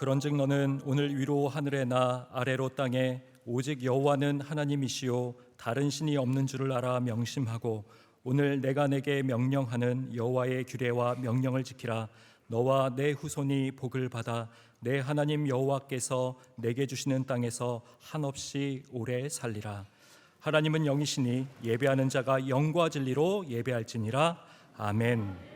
그런즉 너는 오늘 위로 하늘에 나 아래로 땅에 오직 여호와는 하나님이시요 다른 신이 없는 줄을 알아 명심하고 오늘 내가 내게 명령하는 여호와의 규례와 명령을 지키라. 너와 내 후손이 복을 받아 내 하나님 여호와께서 내게 주시는 땅에서 한없이 오래 살리라. 하나님은 영이시니 예배하는 자가 영과 진리로 예배할지니라. 아멘.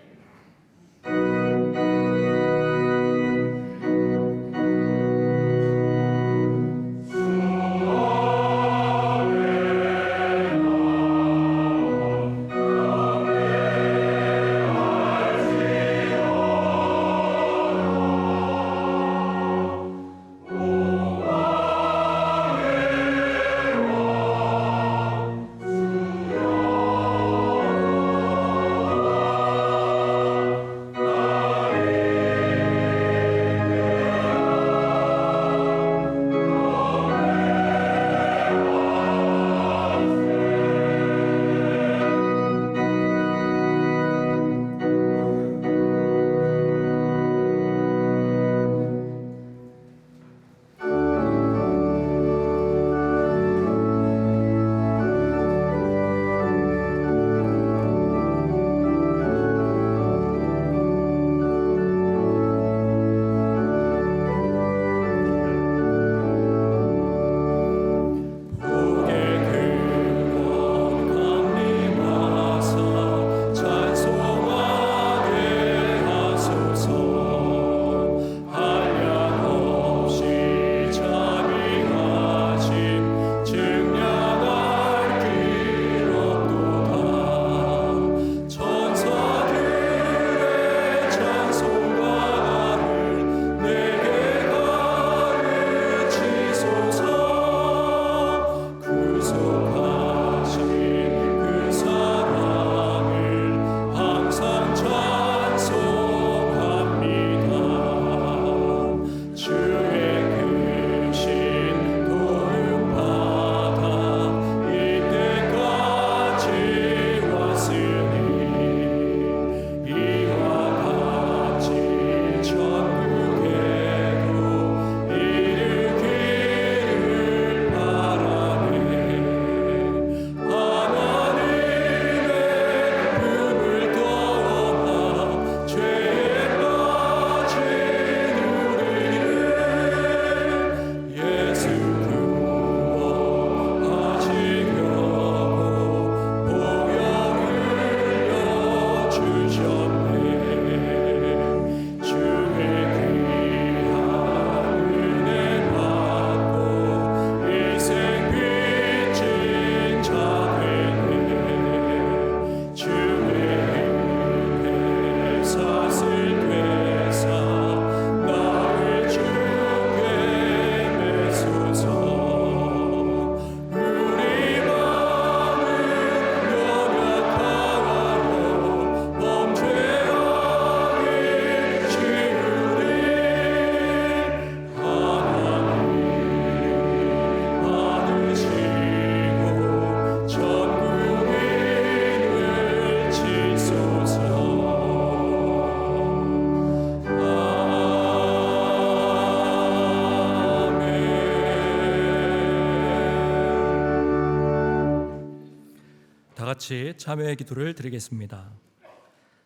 다 같이 참여의 기도를 드리겠습니다.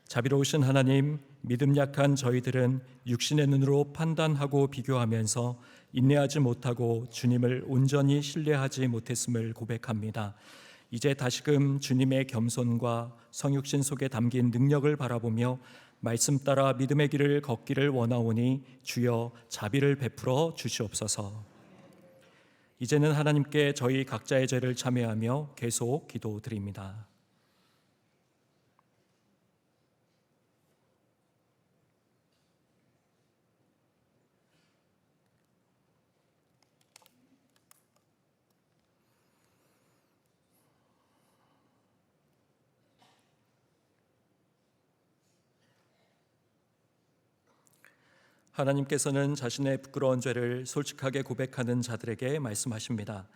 자비로우신 하나님, 믿음 약한 저희들은 육신의 눈으로 판단하고 비교하면서 인내하지 못하고 주님을 온전히 신뢰하지 못했음을 고백합니다. 이제 다시금 주님의 겸손과 성육신 속에 담긴 능력을 바라보며 말씀 따라 믿음의 길을 걷기를 원하오니 주여 자비를 베풀어 주시옵소서. 이제는 하나님께 저희 각자의 죄를 참회하며 계속 기도드립니다. 하나님께서는 자신의 부끄러운 죄를 솔직하게 고백하는 자들에게 말씀하십니다.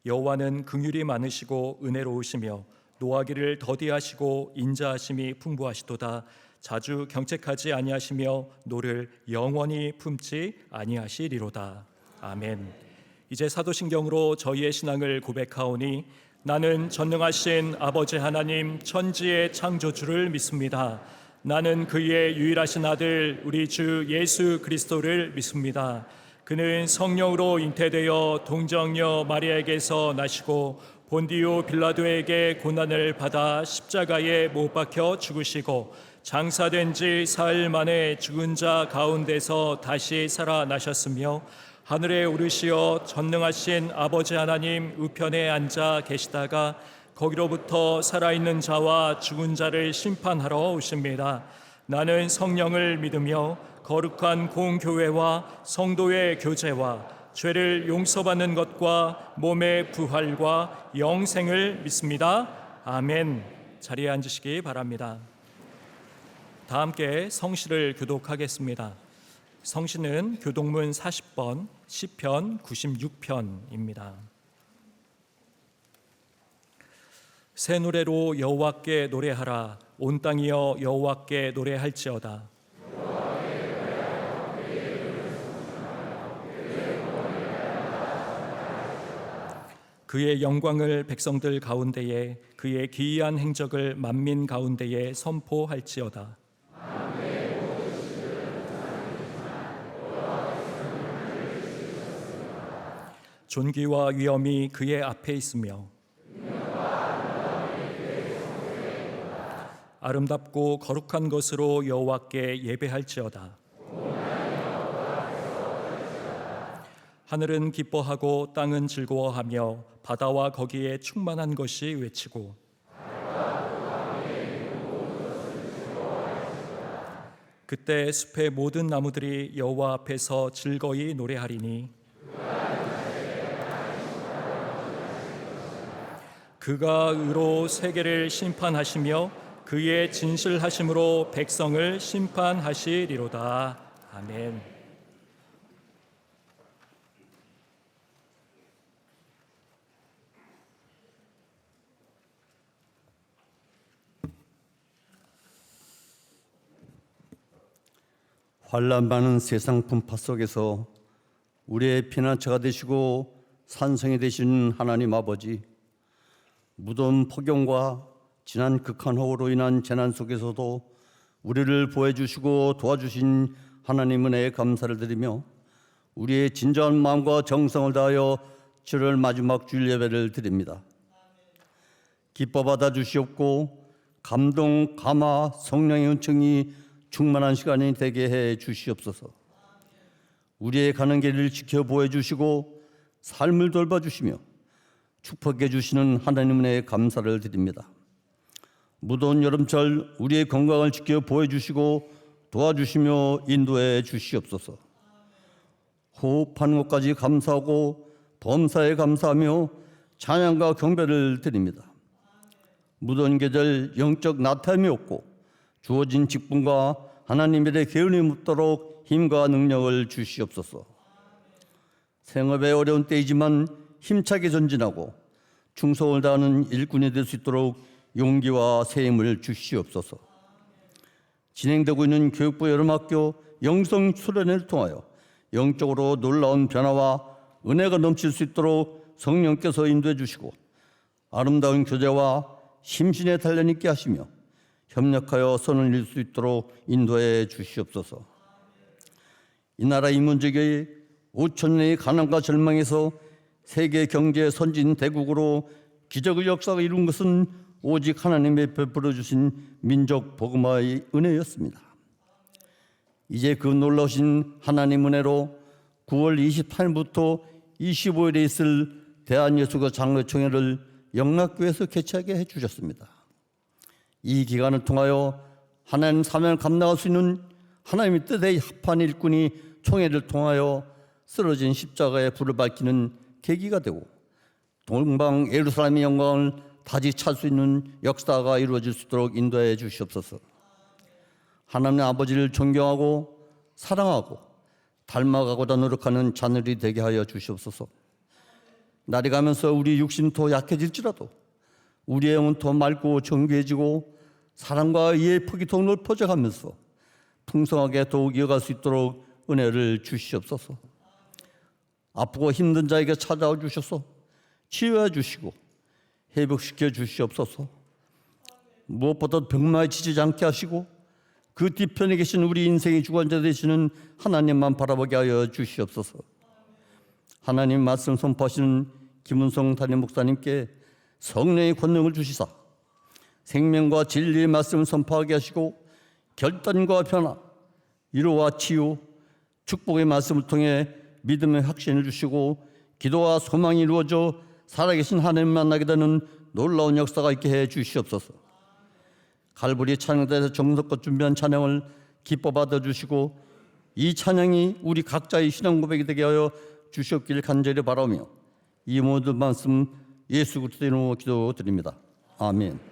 여호와는 긍휼이 많으시고 은혜로우시며 노하기를 더디하시고 인자하심이 풍부하시도다. 자주 경책하지 아니하시며 노를 영원히 품지 아니하시리로다. 아멘. 이제 사도신경으로 저희의 신앙을 고백하오니 나는 전능하신 아버지 하나님 천지의 창조주를 믿습니다. 나는 그의 유일하신 아들 우리 주 예수 그리스도를 믿습니다. 그는 성령으로 잉태되어 동정녀 마리아에게서 나시고 본디오 빌라도에게 고난을 받아 십자가에 못 박혀 죽으시고 장사된 지 사흘 만에 죽은 자 가운데서 다시 살아나셨으며 하늘에 오르시어 전능하신 아버지 하나님 우편에 앉아 계시다가 거기로부터 살아있는 자와 죽은 자를 심판하러 오십니다. 나는 성령을 믿으며 거룩한 공교회와 성도의 교제와 죄를 용서받는 것과 몸의 부활과 영생을 믿습니다. 아멘. 자리에 앉으시기 바랍니다. 다 함께 성시를 교독하겠습니다. 성시는 교독문 40번, 시편 96편입니다. 새 노래로 여호와께 노래하라. 온 땅이여 여호와께 노래할지어다. 그의 영광을 백성들 가운데에, 그의 기이한 행적을 만민 가운데에 선포할지어다. 존귀와 위엄이 그의 앞에 있으며 아름답고 거룩한 것으로 여호와께 예배할지어다. 하늘은 기뻐하고 땅은 즐거워하며 바다와 거기에 충만한 것이 외치고 그때 숲의 모든 나무들이 여호와 앞에서 즐거이 노래하리니 그가 의로 세계를 심판하시며 그의 진실하심으로 백성을 심판하시리로다. 아멘. 환난 많은 세상 분파 속에서 우리의 피난처가 되시고 산성이 되신 하나님 아버지, 무더운 폭염과 지난 극한 호우로 인한 재난 속에서도 우리를 보호해주시고 도와주신 하나님 은혜에 감사를 드리며 우리의 진정한 마음과 정성을 다하여 7월 마지막 주일 예배를 드립니다. 기뻐 받아주시옵고 감동, 감화, 성령의 은총이 충만한 시간이 되게 해 주시옵소서. 우리의 가는 길을 지켜 보호해주시고 삶을 돌봐주시며 축복해 주시는 하나님 은혜에 감사를 드립니다. 무더운 여름철 우리의 건강을 지켜 보호해주시고 도와주시며 인도해 주시옵소서. 호흡하는 것까지 감사하고 범사에 감사하며 찬양과 경배를 드립니다. 무더운 계절 영적 나태함이 없고 주어진 직분과 하나님의 게을리 묻도록 힘과 능력을 주시옵소서. 생업의 어려운 때이지만 힘차게 전진하고 충성을 다하는 일꾼이 될 수 있도록 용기와 새 힘을 주시옵소서. 진행되고 있는 교육부 여름학교 영성 수련회를 통하여 영적으로 놀라운 변화와 은혜가 넘칠 수 있도록 성령께서 인도해 주시고 아름다운 교제와 심신의 단련 있게 하시며 협력하여 선을 이룰 수 있도록 인도해 주시옵소서. 이 나라 인문적의 5,000년의 가난과 절망에서 세계 경제 선진 대국으로 기적의 역사가 이룬 것은 오직 하나님의 베풀어 주신 민족 복음화의 은혜였습니다. 이제 그 놀라우신 하나님 은혜로 9월 28일부터 25일에 있을 대한예수교 장로총회를 영락교회에서 개최하게 해주셨습니다. 이 기간을 통하여 하나님 사명을 감당할 수 있는 하나님의 뜻에 합한 일꾼이 총회를 통하여 쓰러진 십자가의 불을 밝히는 계기가 되고 동방 예루살렘의 영광을 다시 찾을 수 있는 역사가 이루어질 수 있도록 인도해 주시옵소서. 하나님 아버지를 존경하고 사랑하고 닮아가고자 노력하는 자녀들이 되게 하여 주시옵소서. 날이 가면서 우리 육신도 약해질지라도 우리의 영은 더 맑고 정교해지고 사랑과 의의 폭이 더욱 넓어져가면서 풍성하게 더욱 이어갈 수 있도록 은혜를 주시옵소서. 아프고 힘든 자에게 찾아와 주셔서 치유해 주시고 회복시켜 주시옵소서. 무엇보다 병마에 지치지 않게 하시고 그 뒤편에 계신 우리 인생의 주관자 되시는 하나님만 바라보게 하여 주시옵소서. 하나님 말씀 선포하시는 김은성 담임 목사님께 성령의 권능을 주시사 생명과 진리의 말씀을 선포하게 하시고 결단과 변화, 위로와 치유, 축복의 말씀을 통해 믿음의 확신을 주시고 기도와 소망이 이루어져 살아계신 하나님 만나게 되는 놀라운 역사가 있게 해 주시옵소서. 갈보리 찬양대에서 정성껏 준비한 찬양을 기뻐 받아주시고 이 찬양이 우리 각자의 신앙 고백이 되게 하여 주시옵기를 간절히 바라며 이 모든 말씀 예수 그리스도의 이름으로 기도드립니다. 아멘.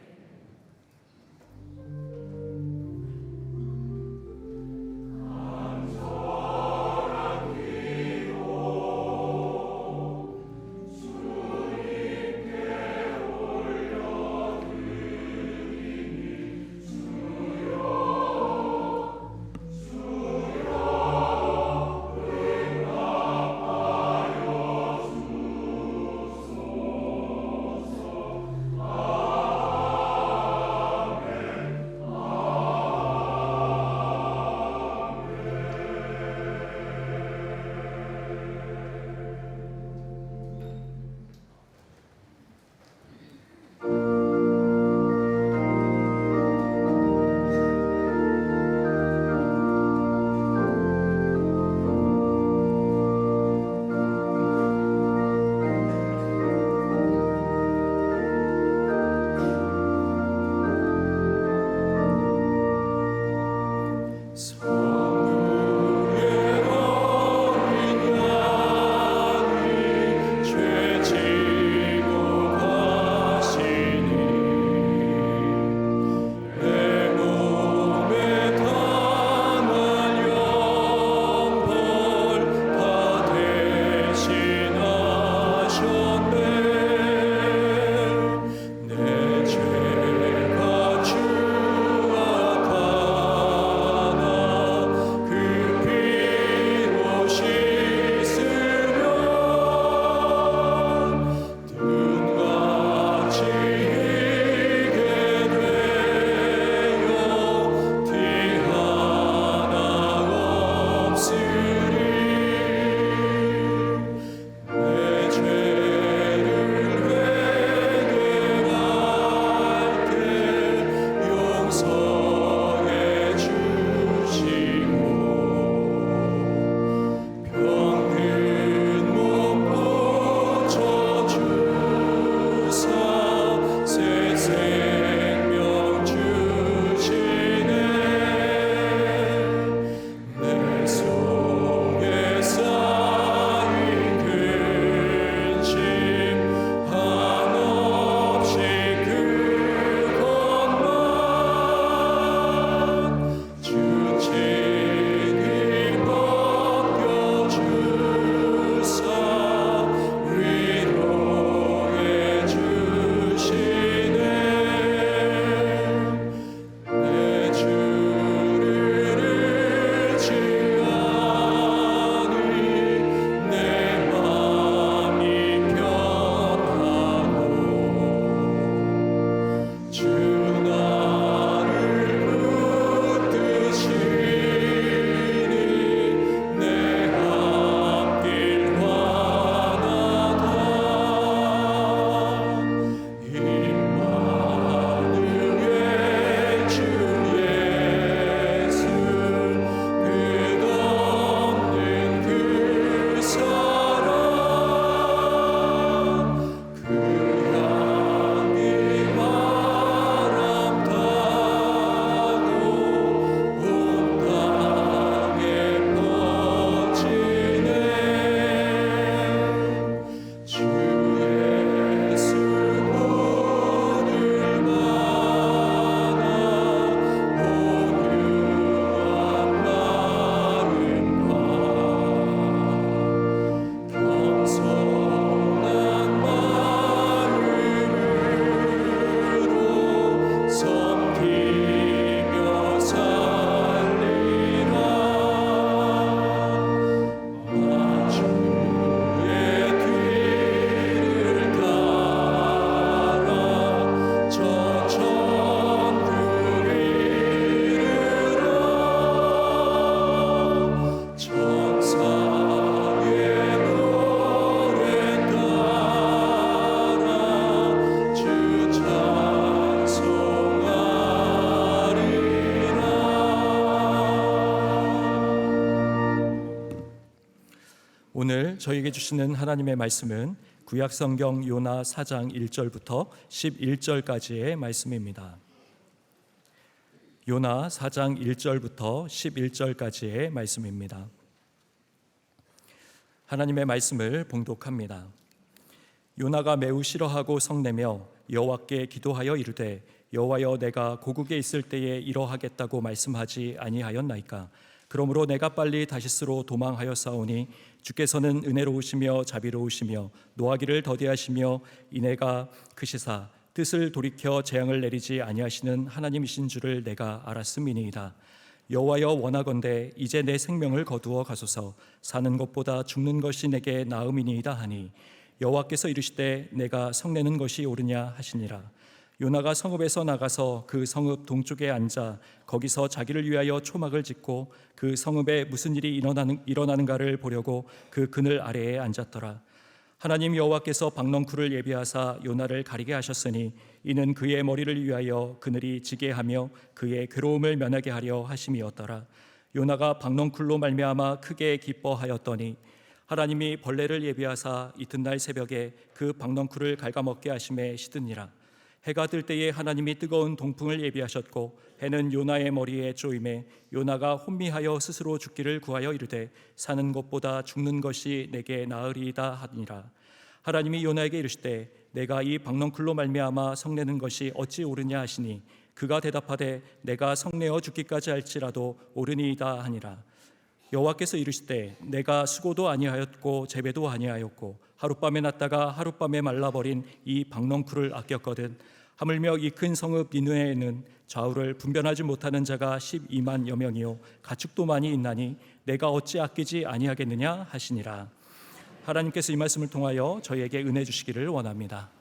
오늘 저에게 주시는 하나님의 말씀은 구약성경 요나 4장 1절부터 11절까지의 말씀입니다. 요나 4장 1절부터 11절까지의 말씀입니다. 하나님의 말씀을 봉독합니다. 요나가 매우 싫어하고 성내며 여호와께 기도하여 이르되 여호와여, 내가 고국에 있을 때에 이러하겠다고 말씀하지 아니하였나이까? 그러므로 내가 빨리 다시스로 도망하였사오니 주께서는 은혜로우시며 자비로우시며 노하기를 더디하시며 이내가 크시사 뜻을 돌이켜 재앙을 내리지 아니하시는 하나님이신 줄을 내가 알았음이니이다. 여호와여, 원하건대 이제 내 생명을 거두어 가소서. 사는 것보다 죽는 것이 내게 나음이니이다 하니 여호와께서 이르시되 내가 성내는 것이 옳으냐 하시니라. 요나가 성읍에서 나가서 그 성읍 동쪽에 앉아 거기서 자기를 위하여 초막을 짓고 그 성읍에 무슨 일이 일어나는가를 보려고 그 그늘 아래에 앉았더라. 하나님 여호와께서 박넝쿨을 예비하사 요나를 가리게 하셨으니 이는 그의 머리를 위하여 그늘이 지게 하며 그의 괴로움을 면하게 하려 하심이었더라. 요나가 박넝쿨로 말미암아 크게 기뻐하였더니 하나님이 벌레를 예비하사 이튿날 새벽에 그 박넝쿨을 갉아먹게 하심에 시드니라. 해가 뜰 때에 하나님이 뜨거운 동풍을 예비하셨고 해는 요나의 머리에 쪼임에 요나가 혼미하여 스스로 죽기를 구하여 이르되 사는 것보다 죽는 것이 내게 나으리이다 하니라. 하나님이 요나에게 이르시되 내가 이 박넝쿨로 말미암아 성내는 것이 어찌 옳으냐 하시니 그가 대답하되 내가 성내어 죽기까지 할지라도 옳으니이다 하니라. 여호와께서 이르시되 내가 수고도 아니하였고 재배도 아니하였고 하룻밤에 났다가 하룻밤에 말라버린 이 박넝쿨을 아꼈거든. 하물며 이 큰 성읍 니느웨에는 좌우를 분별하지 못하는 자가 12만여 명이요 가축도 많이 있나니 내가 어찌 아끼지 아니하겠느냐 하시니라. 하나님께서 이 말씀을 통하여 저희에게 은혜 주시기를 원합니다.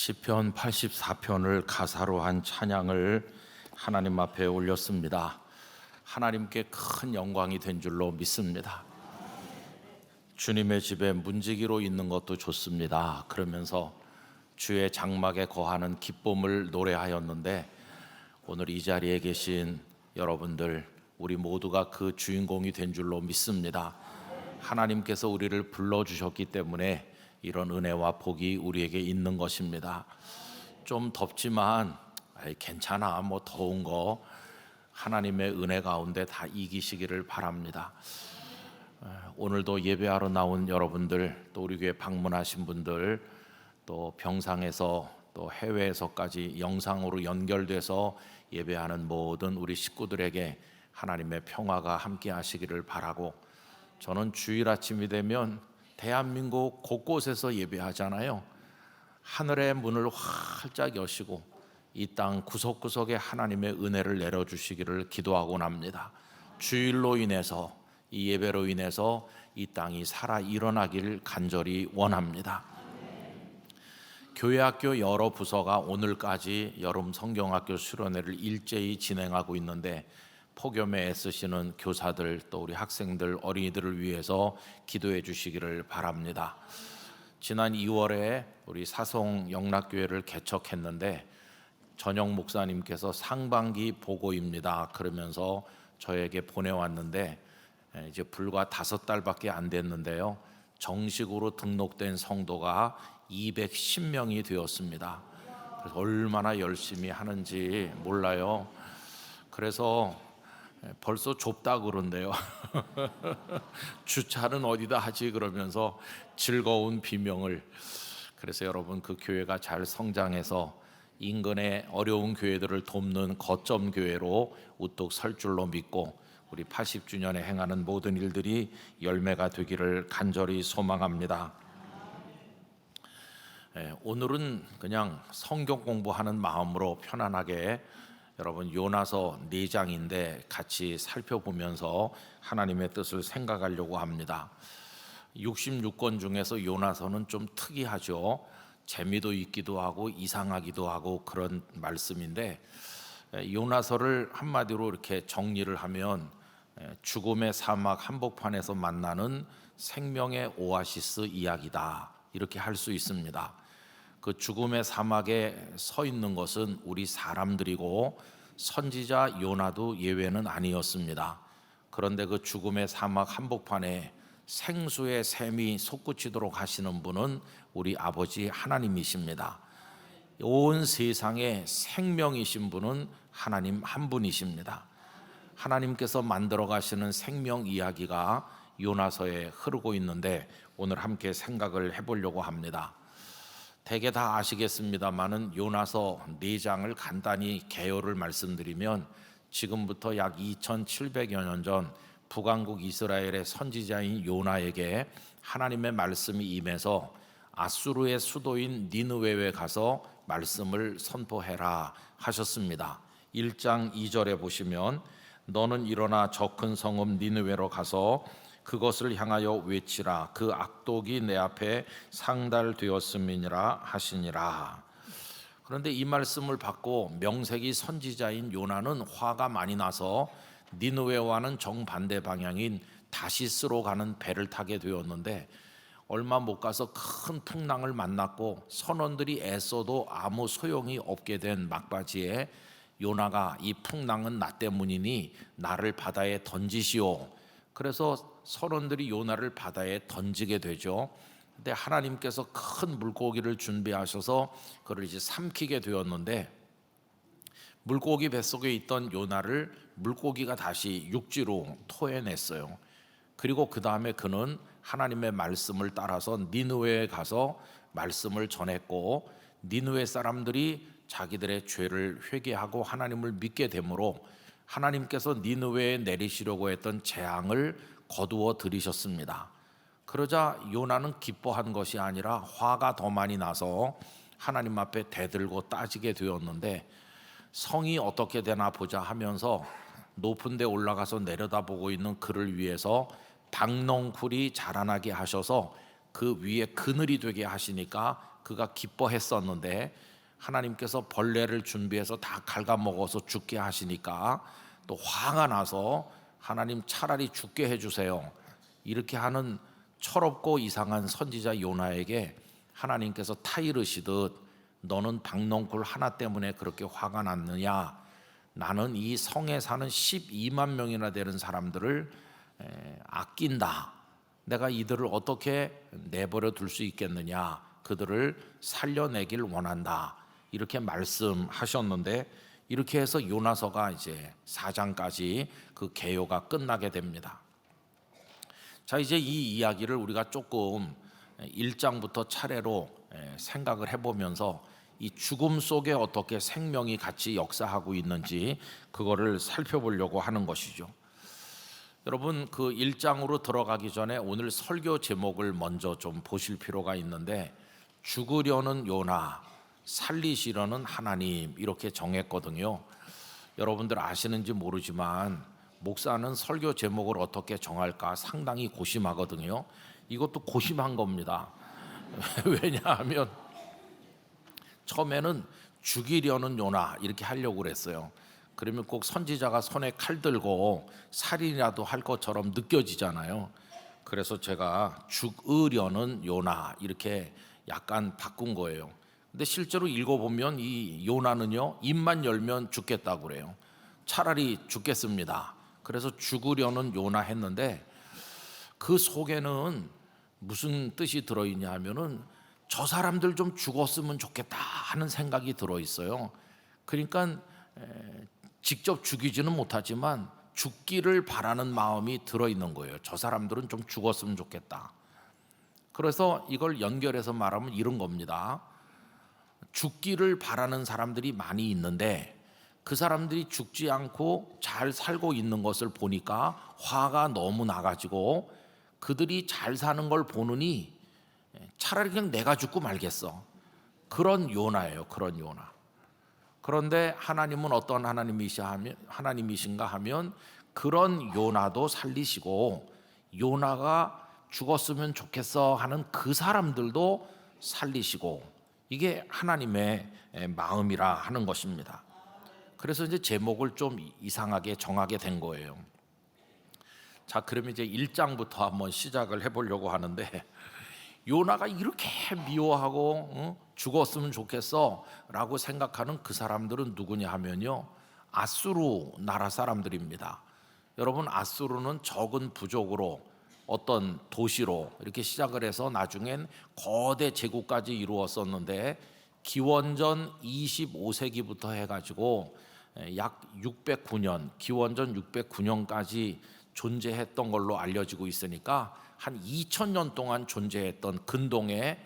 시편 84편을 가사로 한 찬양을 하나님 앞에 올렸습니다. 하나님께 큰 영광이 된 줄로 믿습니다. 주님의 집에 문지기로 있는 것도 좋습니다. 그러면서 주의 장막에 거하는 기쁨을 노래하였는데, 오늘 이 자리에 계신 여러분들, 우리 모두가 그 주인공이 된 줄로 믿습니다. 하나님께서 우리를 불러주셨기 때문에 이런 은혜와 복이 우리에게 있는 것입니다. 좀 덥지만 괜찮아, 뭐 더운 거 하나님의 은혜 가운데 다 이기시기를 바랍니다. 오늘도 예배하러 나온 여러분들, 또 우리 교회 방문하신 분들, 또 병상에서 또 해외에서까지 영상으로 연결돼서 예배하는 모든 우리 식구들에게 하나님의 평화가 함께 하시기를 바라고, 저는 주일 아침이 되면 대한민국 곳곳에서 예배하잖아요. 하늘의 문을 활짝 여시고 이 땅 구석구석에 하나님의 은혜를 내려주시기를 기도하곤 합니다. 주일로 인해서, 이 예배로 인해서 이 땅이 살아 일어나기를 간절히 원합니다. 교회학교 여러 부서가 오늘까지 여름 성경학교 수련회를 일제히 진행하고 있는데, 폭염에 애쓰시는 교사들, 또 우리 학생들, 어린이들을 위해서 기도해 주시기를 바랍니다. 지난 2월에 우리 사송 영락교회를 개척했는데, 전영 목사님께서 상반기 보고입니다 그러면서 저에게 보내왔는데, 이제 불과 5달밖에 안 됐는데요, 정식으로 등록된 성도가 210명이 되었습니다. 그래서 얼마나 열심히 하는지 몰라요. 그래서 벌써 좁다 그런데요. 주차는 어디다 하지 그러면서 즐거운 비명을. 그래서 여러분, 그 교회가 잘 성장해서 인근의 어려운 교회들을 돕는 거점 교회로 우뚝 설 줄로 믿고, 우리 80주년에 행하는 모든 일들이 열매가 되기를 간절히 소망합니다. 오늘은 그냥 성경 공부하는 마음으로 편안하게 여러분 요나서 4장인데 같이 살펴보면서 하나님의 뜻을 생각하려고 합니다. 66권 중에서 요나서는 좀 특이하죠. 재미도 있기도 하고 이상하기도 하고 그런 말씀인데, 요나서를 한마디로 이렇게 정리를 하면 죽음의 사막 한복판에서 만나는 생명의 오아시스 이야기다, 이렇게 할 수 있습니다. 그 죽음의 사막에 서 있는 것은 우리 사람들이고 선지자 요나도 예외는 아니었습니다. 그런데 그 죽음의 사막 한복판에 생수의 샘이 솟구치도록 하시는 분은 우리 아버지 하나님이십니다. 온 세상에 생명이신 분은 하나님 한 분이십니다. 하나님께서 만들어 가시는 생명 이야기가 요나서에 흐르고 있는데, 오늘 함께 생각을 해보려고 합니다. 대개 다 아시겠습니다마는 요나서 4장을 간단히 개요를 말씀드리면, 지금부터 약 2700여 년 전 북왕국 이스라엘의 선지자인 요나에게 하나님의 말씀이 임해서 아수르의 수도인 니느웨에 가서 말씀을 선포해라 하셨습니다. 1장 2절에 보시면, 너는 일어나 저 큰 성읍 니느웨로 가서 그것을 향하여 외치라. 그 악독이 내 앞에 상달되었음이니라 하시니라. 그런데 이 말씀을 받고 명색이 선지자인 요나는 화가 많이 나서 니느웨와는 정반대 방향인 다시스로 가는 배를 타게 되었는데, 얼마 못 가서 큰 풍랑을 만났고 선원들이 애써도 아무 소용이 없게 된 막바지에 요나가 이 풍랑은 나 때문이니 나를 바다에 던지시오. 그래서 선원들이 요나를 바다에 던지게 되죠. 근데 하나님께서 큰 물고기를 준비하셔서 그를 이제 삼키게 되었는데, 물고기 뱃속에 있던 요나를 물고기가 다시 육지로 토해냈어요. 그리고 그 다음에 그는 하나님의 말씀을 따라서 니느웨에 가서 말씀을 전했고, 니느웨 사람들이 자기들의 죄를 회개하고 하나님을 믿게 되므로 하나님께서 니느웨에 내리시려고 했던 재앙을 거두어 들이셨습니다. 그러자 요나는 기뻐한 것이 아니라 화가 더 많이 나서 하나님 앞에 대들고 따지게 되었는데, 성이 어떻게 되나 보자 하면서 높은 데 올라가서 내려다보고 있는 그를 위해서 박농쿨이 자라나게 하셔서 그 위에 그늘이 되게 하시니까 그가 기뻐했었는데 하나님께서 벌레를 준비해서 다 갉아먹어서 죽게 하시니까 또 화가 나서 하나님 차라리 죽게 해주세요 이렇게 하는 철없고 이상한 선지자 요나에게 하나님께서 타이르시듯 너는 박넝쿨 하나 때문에 그렇게 화가 났느냐, 나는 이 성에 사는 12만 명이나 되는 사람들을 아낀다. 내가 이들을 어떻게 내버려 둘 수 있겠느냐, 그들을 살려내길 원한다 이렇게 말씀하셨는데, 이렇게 해서 요나서가 이제 4장까지 그 개요가 끝나게 됩니다. 자, 이제 이 이야기를 우리가 조금 1장부터 차례로 생각을 해보면서 이 죽음 속에 어떻게 생명이 같이 역사하고 있는지 그거를 살펴보려고 하는 것이죠. 여러분, 그 1장으로 들어가기 전에 오늘 설교 제목을 먼저 좀 보실 필요가 있는데, 죽으려는 요나, 살리시려는 하나님 이렇게 정했거든요. 여러분들 아시는지 모르지만 목사는 설교 제목을 어떻게 정할까 상당히 고심하거든요. 이것도 고심한 겁니다. 왜냐하면 처음에는 죽이려는 요나 이렇게 하려고 그랬어요. 그러면 꼭 선지자가 손에 칼 들고 살인이라도 할 것처럼 느껴지잖아요. 그래서 제가 죽으려는 요나 이렇게 약간 바꾼 거예요. 근데 실제로 읽어보면 이 요나는요, 입만 열면 죽겠다고 그래요. 차라리 죽겠습니다. 그래서 죽으려는 요나 했는데, 그 속에는 무슨 뜻이 들어있냐 하면은 저 사람들 좀 죽었으면 좋겠다 하는 생각이 들어있어요. 그러니까 직접 죽이지는 못하지만 죽기를 바라는 마음이 들어있는 거예요. 저 사람들은 좀 죽었으면 좋겠다. 그래서 이걸 연결해서 말하면 이런 겁니다. 죽기를 바라는 사람들이 많이 있는데 그 사람들이 죽지 않고 잘 살고 있는 것을 보니까 화가 너무 나가지고 그들이 잘 사는 걸 보느니 차라리 그냥 내가 죽고 말겠어. 그런 요나예요. 그런 요나. 그런데 하나님은 어떤 하나님이신가 하면 그런 요나도 살리시고, 요나가 죽었으면 좋겠어 하는 그 사람들도 살리시고, 이게 하나님의 마음이라 하는 것입니다. 그래서 이제 제목을 좀 이상하게 정하게 된 거예요. 자, 그러면 이제 1장부터 한번 시작을 해보려고 하는데, 요나가 이렇게 미워하고 죽었으면 좋겠어 라고 생각하는 그 사람들은 누구냐 하면요, 아수르 나라 사람들입니다. 여러분, 아수르는 적은 부족으로 어떤 도시로 이렇게 시작을 해서 나중엔 거대 제국까지 이루었었는데, 기원전 25세기부터 해가지고 약 609년, 기원전 609년까지 존재했던 걸로 알려지고 있으니까 한 2000년 동안 존재했던 근동의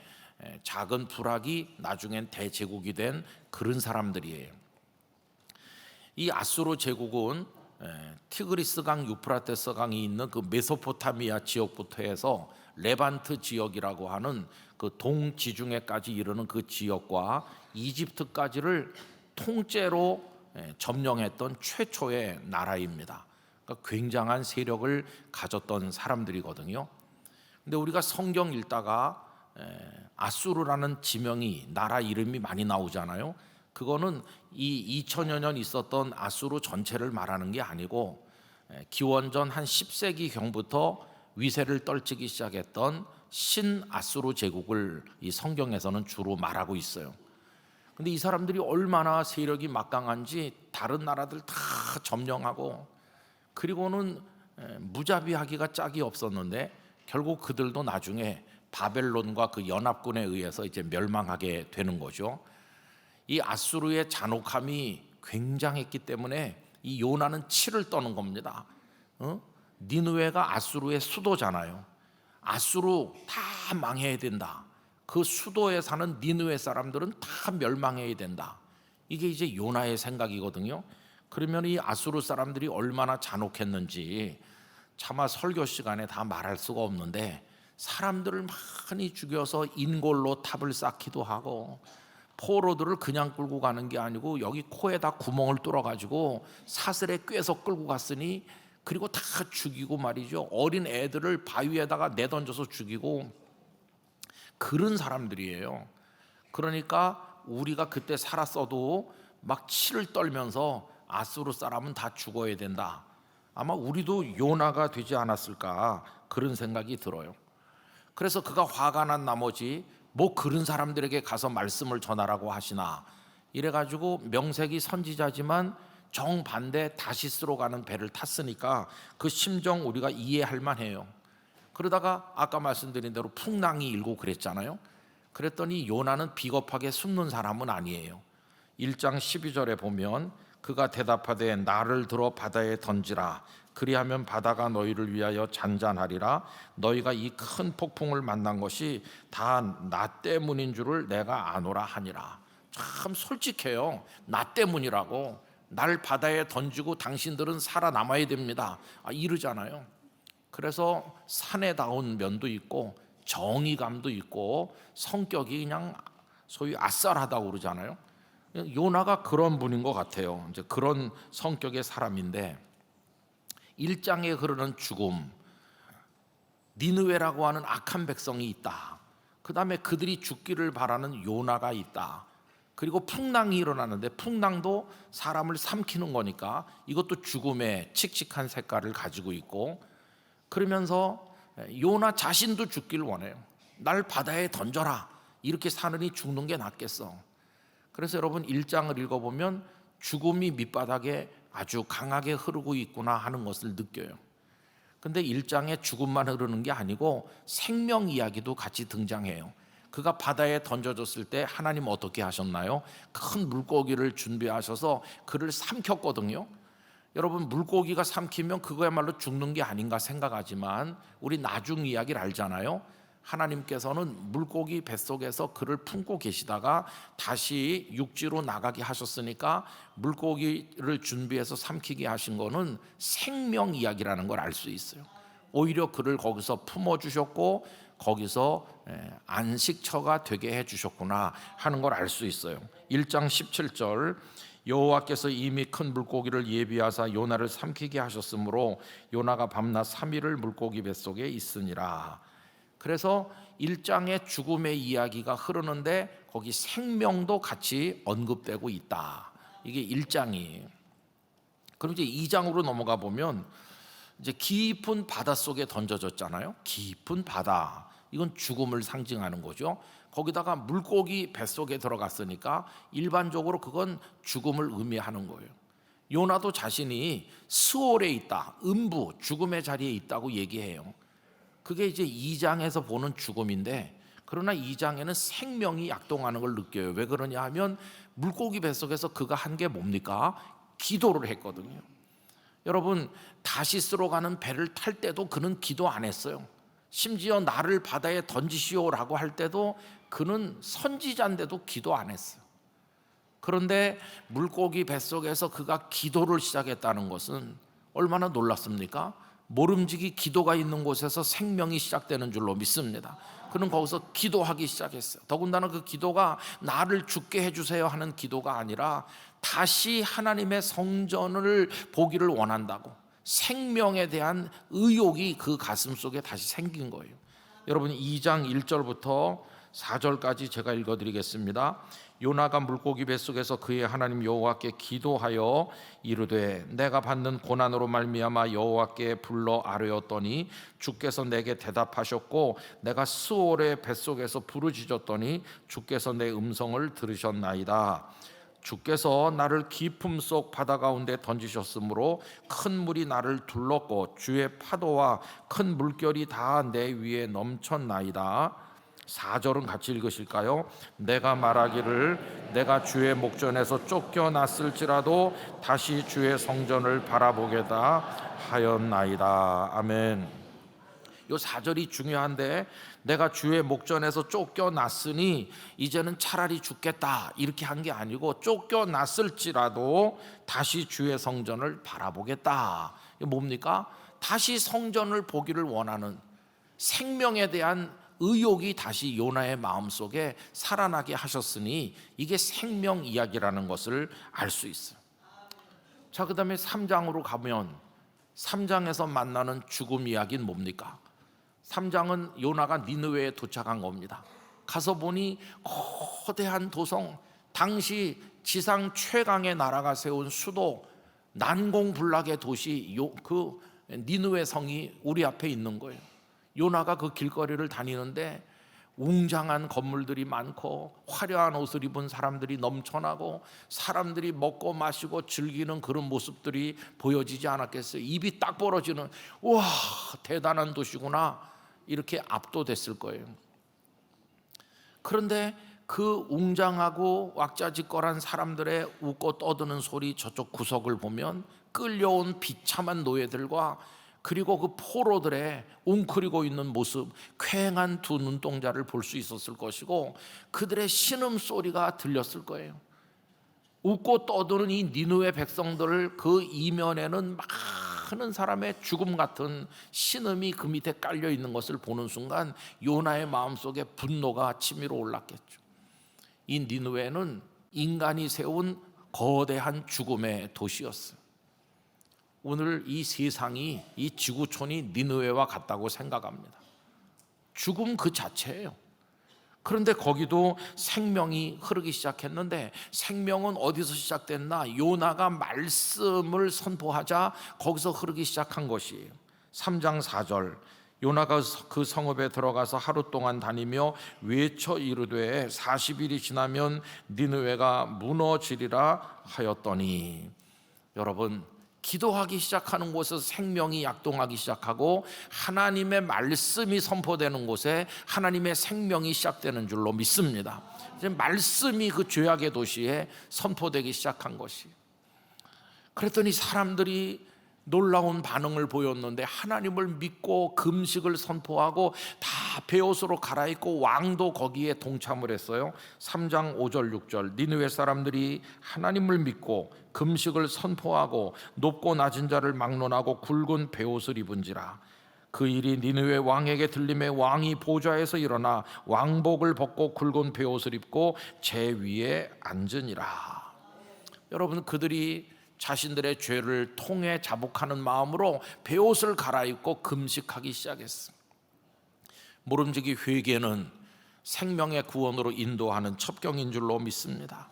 작은 부락이 나중엔 대제국이 된 그런 사람들이에요. 이 아수르 제국은 티그리스 강, 유프라테스 강이 있는 그 메소포타미아 지역부터 해서 레반트 지역이라고 하는 그 동지중해까지 이르는 그 지역과 이집트까지를 통째로 점령했던 최초의 나라입니다. 그러니까 굉장한 세력을 가졌던 사람들이거든요. 근데 우리가 성경 읽다가 아수르라는 지명이, 나라 이름이 많이 나오잖아요. 그거는 이 2000여 년 있었던 아수르 전체를 말하는 게 아니고 기원전 한 10세기 경부터 위세를 떨치기 시작했던 신아수르 제국을 이 성경에서는 주로 말하고 있어요. 근데 이 사람들이 얼마나 세력이 막강한지 다른 나라들 다 점령하고, 그리고는 무자비하기가 짝이 없었는데 결국 그들도 나중에 바벨론과 그 연합군에 의해서 이제 멸망하게 되는 거죠. 이 아수르의 잔혹함이 굉장했기 때문에 이 요나는 치를 떠는 겁니다. 니느웨가 아수르의 수도잖아요. 아수르 다 망해야 된다. 그 수도에 사는 니느웨 사람들은 다 멸망해야 된다. 이게 이제 요나의 생각이거든요. 그러면 이 아수르 사람들이 얼마나 잔혹했는지 차마 설교 시간에 다 말할 수가 없는데, 사람들을 많이 죽여서 인골로 탑을 쌓기도 하고, 포로들을 그냥 끌고 가는 게 아니고 여기 코에다 구멍을 뚫어가지고 사슬에 꿰서 끌고 갔으니, 그리고 다 죽이고 말이죠. 어린 애들을 바위에다가 내던져서 죽이고, 그런 사람들이에요. 그러니까 우리가 그때 살았어도 막 치를 떨면서 아수르 사람은 다 죽어야 된다. 아마 우리도 요나가 되지 않았을까 그런 생각이 들어요. 그래서 그가 화가 난 나머지 뭐 그런 사람들에게 가서 말씀을 전하라고 하시나 이래가지고 명색이 선지자지만 정반대 다시스로 가는 배를 탔으니까 그 심정 우리가 이해할 만해요. 그러다가 아까 말씀드린 대로 풍랑이 일고 그랬잖아요. 그랬더니 요나는 비겁하게 숨는 사람은 아니에요. 1장 12절에 보면 그가 대답하되 나를 들어 바다에 던지라. 그리하면 바다가 너희를 위하여 잔잔하리라. 너희가 이 큰 폭풍을 만난 것이 다 나 때문인 줄을 내가 아노라 하니라. 참 솔직해요. 나 때문이라고. 날 바다에 던지고 당신들은 살아남아야 됩니다. 이러잖아요. 그래서 사내다운 면도 있고 정의감도 있고 성격이 그냥 소위 아싸라다고 그러잖아요. 요나가 그런 분인 것 같아요. 이제 그런 성격의 사람인데 1장에 흐르는 죽음, 니느웨라고 하는 악한 백성이 있다. 그 다음에 그들이 죽기를 바라는 요나가 있다. 그리고 풍랑이 일어나는데 풍랑도 사람을 삼키는 거니까 이것도 죽음의 칙칙한 색깔을 가지고 있고, 그러면서 요나 자신도 죽기를 원해요. 날 바다에 던져라. 이렇게 사느니 죽는 게 낫겠어. 그래서 여러분 1장을 읽어보면 죽음이 밑바닥에 아주 강하게 흐르고 있구나 하는 것을 느껴요. 근데 1장에 죽음만 흐르는 게 아니고 생명 이야기도 같이 등장해요. 그가 바다에 던져졌을 때 하나님 어떻게 하셨나요? 큰 물고기를 준비하셔서 그를 삼켰거든요. 여러분 물고기가 삼키면 그거야말로 죽는 게 아닌가 생각하지만 우리 나중 이야기를 알잖아요. 하나님께서는 물고기 뱃속에서 그를 품고 계시다가 다시 육지로 나가게 하셨으니까 물고기를 준비해서 삼키게 하신 거는 생명 이야기라는 걸 알 수 있어요. 오히려 그를 거기서 품어주셨고 거기서 안식처가 되게 해주셨구나 하는 걸 알 수 있어요. 1장 17절 여호와께서 이미 큰 물고기를 예비하사 요나를 삼키게 하셨으므로 요나가 밤낮 3일을 물고기 뱃속에 있으니라. 그래서 1장의 죽음의 이야기가 흐르는데 거기 생명도 같이 언급되고 있다. 이게 1장이에요. 그럼 이제 2장으로 넘어가 보면 이제 깊은 바다 속에 던져졌잖아요. 깊은 바다. 이건 죽음을 상징하는 거죠. 거기다가 물고기 뱃속에 들어갔으니까 일반적으로 그건 죽음을 의미하는 거예요. 요나도 자신이 스올에 있다, 음부, 죽음의 자리에 있다고 얘기해요. 그게 이제 2장에서 보는 죽음인데, 그러나 2장에는 생명이 약동하는 걸 느껴요. 왜 그러냐 하면 물고기 뱃속에서 그가 한 게 뭡니까? 기도를 했거든요. 여러분 다시스로 가는 배를 탈 때도 그는 기도 안 했어요. 심지어 나를 바다에 던지시오라고 할 때도 그는 선지자인데도 기도 안 했어요. 그런데 물고기 뱃속에서 그가 기도를 시작했다는 것은 얼마나 놀랍습니까? 모름지기 기도가 있는 곳에서 생명이 시작되는 줄로 믿습니다. 그는 거기서 기도하기 시작했어요. 더군다나 그 기도가 나를 죽게 해주세요 하는 기도가 아니라 다시 하나님의 성전을 보기를 원한다고, 생명에 대한 의욕이 그 가슴 속에 다시 생긴 거예요. 여러분 2장 1절부터 4절까지 제가 읽어드리겠습니다. 요나가 물고기 뱃속에서 그의 하나님 여호와께 기도하여 이르되 내가 받는 고난으로 말미암아 여호와께 불러 아뢰었더니 주께서 내게 대답하셨고 내가 스올의 뱃속에서 부르짖었더니 주께서 내 음성을 들으셨나이다. 주께서 나를 깊음 속 바다 가운데 던지셨으므로 큰 물이 나를 둘렀고 주의 파도와 큰 물결이 다 내 위에 넘쳤나이다. 4절은 같이 읽으실까요? 내가 말하기를 내가 주의 목전에서 쫓겨났을지라도 다시 주의 성전을 바라보겠다 하였나이다. 아멘. 요 4절이 중요한데, 내가 주의 목전에서 쫓겨났으니 이제는 차라리 죽겠다 이렇게 한 게 아니고 쫓겨났을지라도 다시 주의 성전을 바라보겠다. 이게 뭡니까? 다시 성전을 보기를 원하는 생명에 대한 의욕이 다시 요나의 마음속에 살아나게 하셨으니 이게 생명 이야기라는 것을 알 수 있어요. 자, 그 다음에 3장으로 가면 3장에서 만나는 죽음 이야기는 뭡니까? 3장은 요나가 니느웨에 도착한 겁니다. 가서 보니 거대한 도성, 당시 지상 최강의 나라가 세운 수도, 난공불락의 도시 그 니느웨 성이 우리 앞에 있는 거예요. 요나가 그 길거리를 다니는데 웅장한 건물들이 많고 화려한 옷을 입은 사람들이 넘쳐나고 사람들이 먹고 마시고 즐기는 그런 모습들이 보여지지 않았겠어요? 입이 딱 벌어지는, 와, 대단한 도시구나, 이렇게 압도됐을 거예요. 그런데 그 웅장하고 왁자지껄한 사람들의 웃고 떠드는 소리, 저쪽 구석을 보면 끌려온 비참한 노예들과 그리고 그 포로들의 웅크리고 있는 모습, 쾌행한 두 눈동자를 볼 수 있었을 것이고 그들의 신음소리가 들렸을 거예요. 웃고 떠드는 이 니느웨 백성들을 그 이면에는 많은 사람의 죽음 같은 신음이 그 밑에 깔려 있는 것을 보는 순간 요나의 마음속에 분노가 치밀어 올랐겠죠. 이 니느웨는 인간이 세운 거대한 죽음의 도시였어요. 오늘 이 세상이, 이 지구촌이 니느웨와 같다고 생각합니다. 죽음 그 자체예요. 그런데 거기도 생명이 흐르기 시작했는데, 생명은 어디서 시작됐나? 요나가 말씀을 선포하자 거기서 흐르기 시작한 것이에요. 3장 4절, 요나가 그 성읍에 들어가서 하루 동안 다니며 외쳐 이르되 40일이 지나면 니느웨가 무너지리라 하였더니, 여러분, 기도하기 시작하는 곳에서 생명이 약동하기 시작하고 하나님의 말씀이 선포되는 곳에 하나님의 생명이 시작되는 줄로 믿습니다. 이제 말씀이 그 죄악의 도시에 선포되기 시작한 것이. 그랬더니 사람들이 놀라운 반응을 보였는데 하나님을 믿고 금식을 선포하고 다 베옷으로 갈아입고 왕도 거기에 동참을 했어요. 3장 5절 6절, 니느웨 사람들이 하나님을 믿고 금식을 선포하고 높고 낮은 자를 막론하고 굵은 베옷을 입은지라. 그 일이 니느웨 왕에게 들림에 왕이 보좌에서 일어나 왕복을 벗고 굵은 베옷을 입고 제 위에 앉으니라. 여러분, 그들이 자신들의 죄를 통해 자복하는 마음으로 베옷을 갈아입고 금식하기 시작했습니다. 모름지기 회개는 생명의 구원으로 인도하는 첩경인 줄로 믿습니다.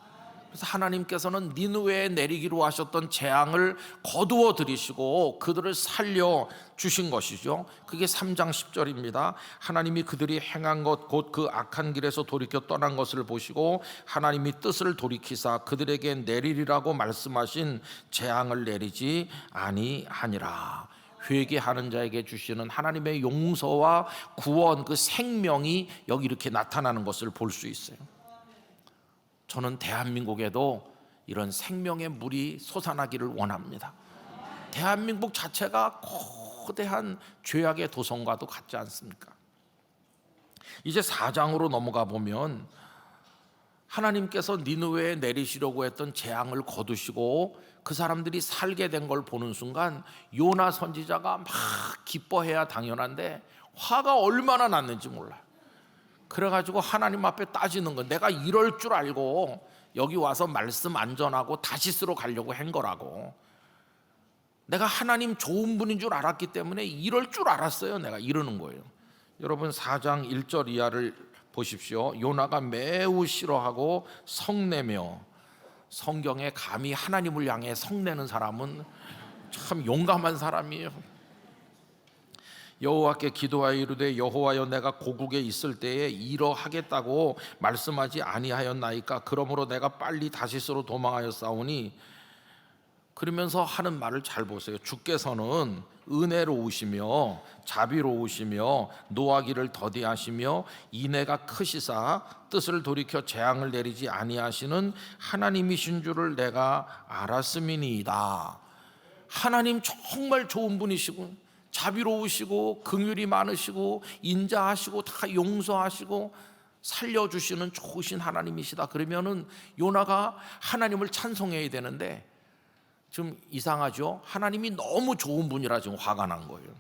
그래서 하나님께서는 니느웨에 내리기로 하셨던 재앙을 거두어 들이시고 그들을 살려 주신 것이죠. 그게 3장 10절입니다. 하나님이 그들이 행한 것 곧 그 악한 길에서 돌이켜 떠난 것을 보시고 하나님이 뜻을 돌이키사 그들에게 내리리라고 말씀하신 재앙을 내리지 아니하니라. 회개하는 자에게 주시는 하나님의 용서와 구원, 그 생명이 여기 이렇게 나타나는 것을 볼 수 있어요. 저는 대한민국에도 이런 생명의 물이 솟아나기를 원합니다. 대한민국 자체가 거대한 죄악의 도성과도 같지 않습니까? 이제 4장으로 넘어가 보면 하나님께서 니느웨에 내리시려고 했던 재앙을 거두시고 그 사람들이 살게 된 걸 보는 순간 요나 선지자가 막 기뻐해야 당연한데 화가 얼마나 났는지 몰라요. 그래가지고 하나님 앞에 따지는 거, 내가 이럴 줄 알고 여기 와서 말씀 안 전하고 다시스로 가려고 한 거라고. 내가 하나님 좋은 분인 줄 알았기 때문에 이럴 줄 알았어요, 내가, 이러는 거예요. 여러분 4장 1절 이하를 보십시오. 요나가 매우 싫어하고 성내며, 성경에 감히 하나님을 향해 성내는 사람은 참 용감한 사람이에요. 여호와께 기도하여 이르되 여호와여, 내가 고국에 있을 때에 이러하겠다고 말씀하지 아니하였나이까? 그러므로 내가 빨리 다시스로 도망하였사오니. 그러면서 하는 말을 잘 보세요. 주께서는 은혜로우시며 자비로우시며 노하기를 더디하시며 인애가 크시사 뜻을 돌이켜 재앙을 내리지 아니하시는 하나님이신 줄을 내가 알았음이니이다. 하나님 정말 좋은 분이시고 자비로우시고 긍휼이 많으시고 인자하시고 다 용서하시고 살려주시는 좋으신 하나님이시다. 그러면은 요나가 하나님을 찬송해야 되는데 좀 이상하죠? 하나님이 너무 좋은 분이라 지금 화가 난 거예요.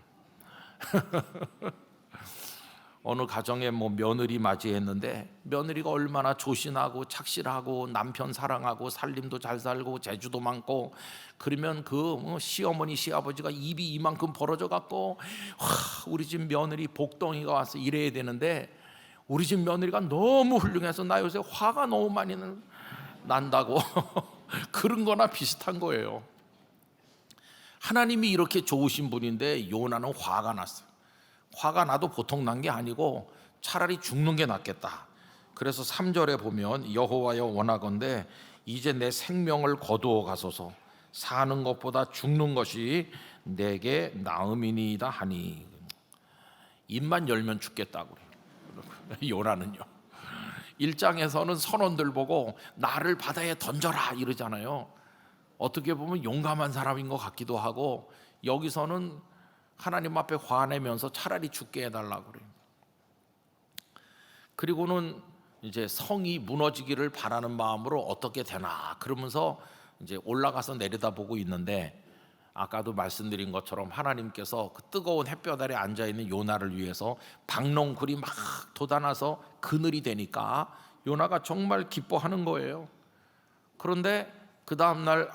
어느 가정에 며느리 맞이했는데 며느리가 얼마나 조신하고 착실하고 남편 사랑하고 살림도 잘 살고 재주도 많고, 그러면 그 시어머니 시아버지가 입이 이만큼 벌어져 갖고 우리 집 며느리 복덩이가 와서 이래야 되는데 우리 집 며느리가 너무 훌륭해서 나 요새 화가 너무 많이 난다고 그런 거나 비슷한 거예요. 하나님이 이렇게 좋으신 분인데 요나는 화가 났어요. 화가 나도 보통 난 게 아니고 차라리 죽는 게 낫겠다. 그래서 3절에 보면 여호와여 원하건대 이제 내 생명을 거두어 가소서. 사는 것보다 죽는 것이 내게 나음이니이다 하니. 입만 열면 죽겠다고 그래요. 요나는요. 1장에서는 선원들 보고 나를 바다에 던져라 이러잖아요. 어떻게 보면 용감한 사람인 것 같기도 하고, 여기서는 하나님 앞에 화내면서 차라리 죽게 해달라고 그래요. 그리고는 이제 성이 무너지기를 바라는 마음으로 어떻게 되나 그러면서 이제 올라가서 내려다보고 있는데, 아까도 말씀드린 것처럼 하나님께서 그 뜨거운 햇볕 아래 앉아 있는 요나를 위해서 박농쿨이 막 돋아나서 그늘이 되니까 요나가 정말 기뻐하는 거예요. 그런데 그 다음 날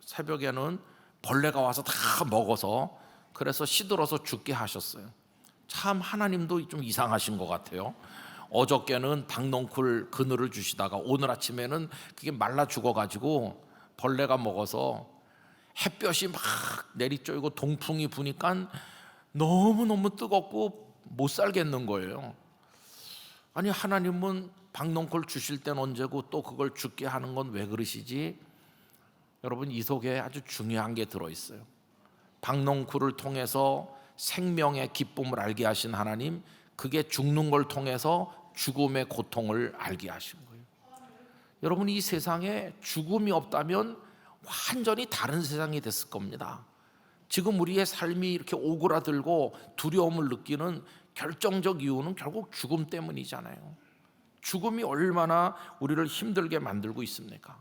새벽에는 벌레가 와서 다 먹어서, 그래서 시들어서 죽게 하셨어요. 참 하나님도 좀 이상하신 것 같아요. 어저께는 박농쿨 그늘을 주시다가 오늘 아침에는 그게 말라 죽어가지고 벌레가 먹어서 햇볕이 막 내리쬐고 동풍이 부니까 너무너무 뜨겁고 못 살겠는 거예요. 아니 하나님은 박농쿨 주실 때는 언제고 또 그걸 죽게 하는 건 왜 그러시지? 여러분, 이 속에 아주 중요한 게 들어있어요. 박농쿨을 통해서 생명의 기쁨을 알게 하신 하나님, 그게 죽는 걸 통해서 죽음의 고통을 알게 하신 거예요. 여러분, 이 세상에 죽음이 없다면 완전히 다른 세상이 됐을 겁니다. 지금 우리의 삶이 이렇게 오그라들고 두려움을 느끼는 결정적 이유는 결국 죽음 때문이잖아요. 죽음이 얼마나 우리를 힘들게 만들고 있습니까?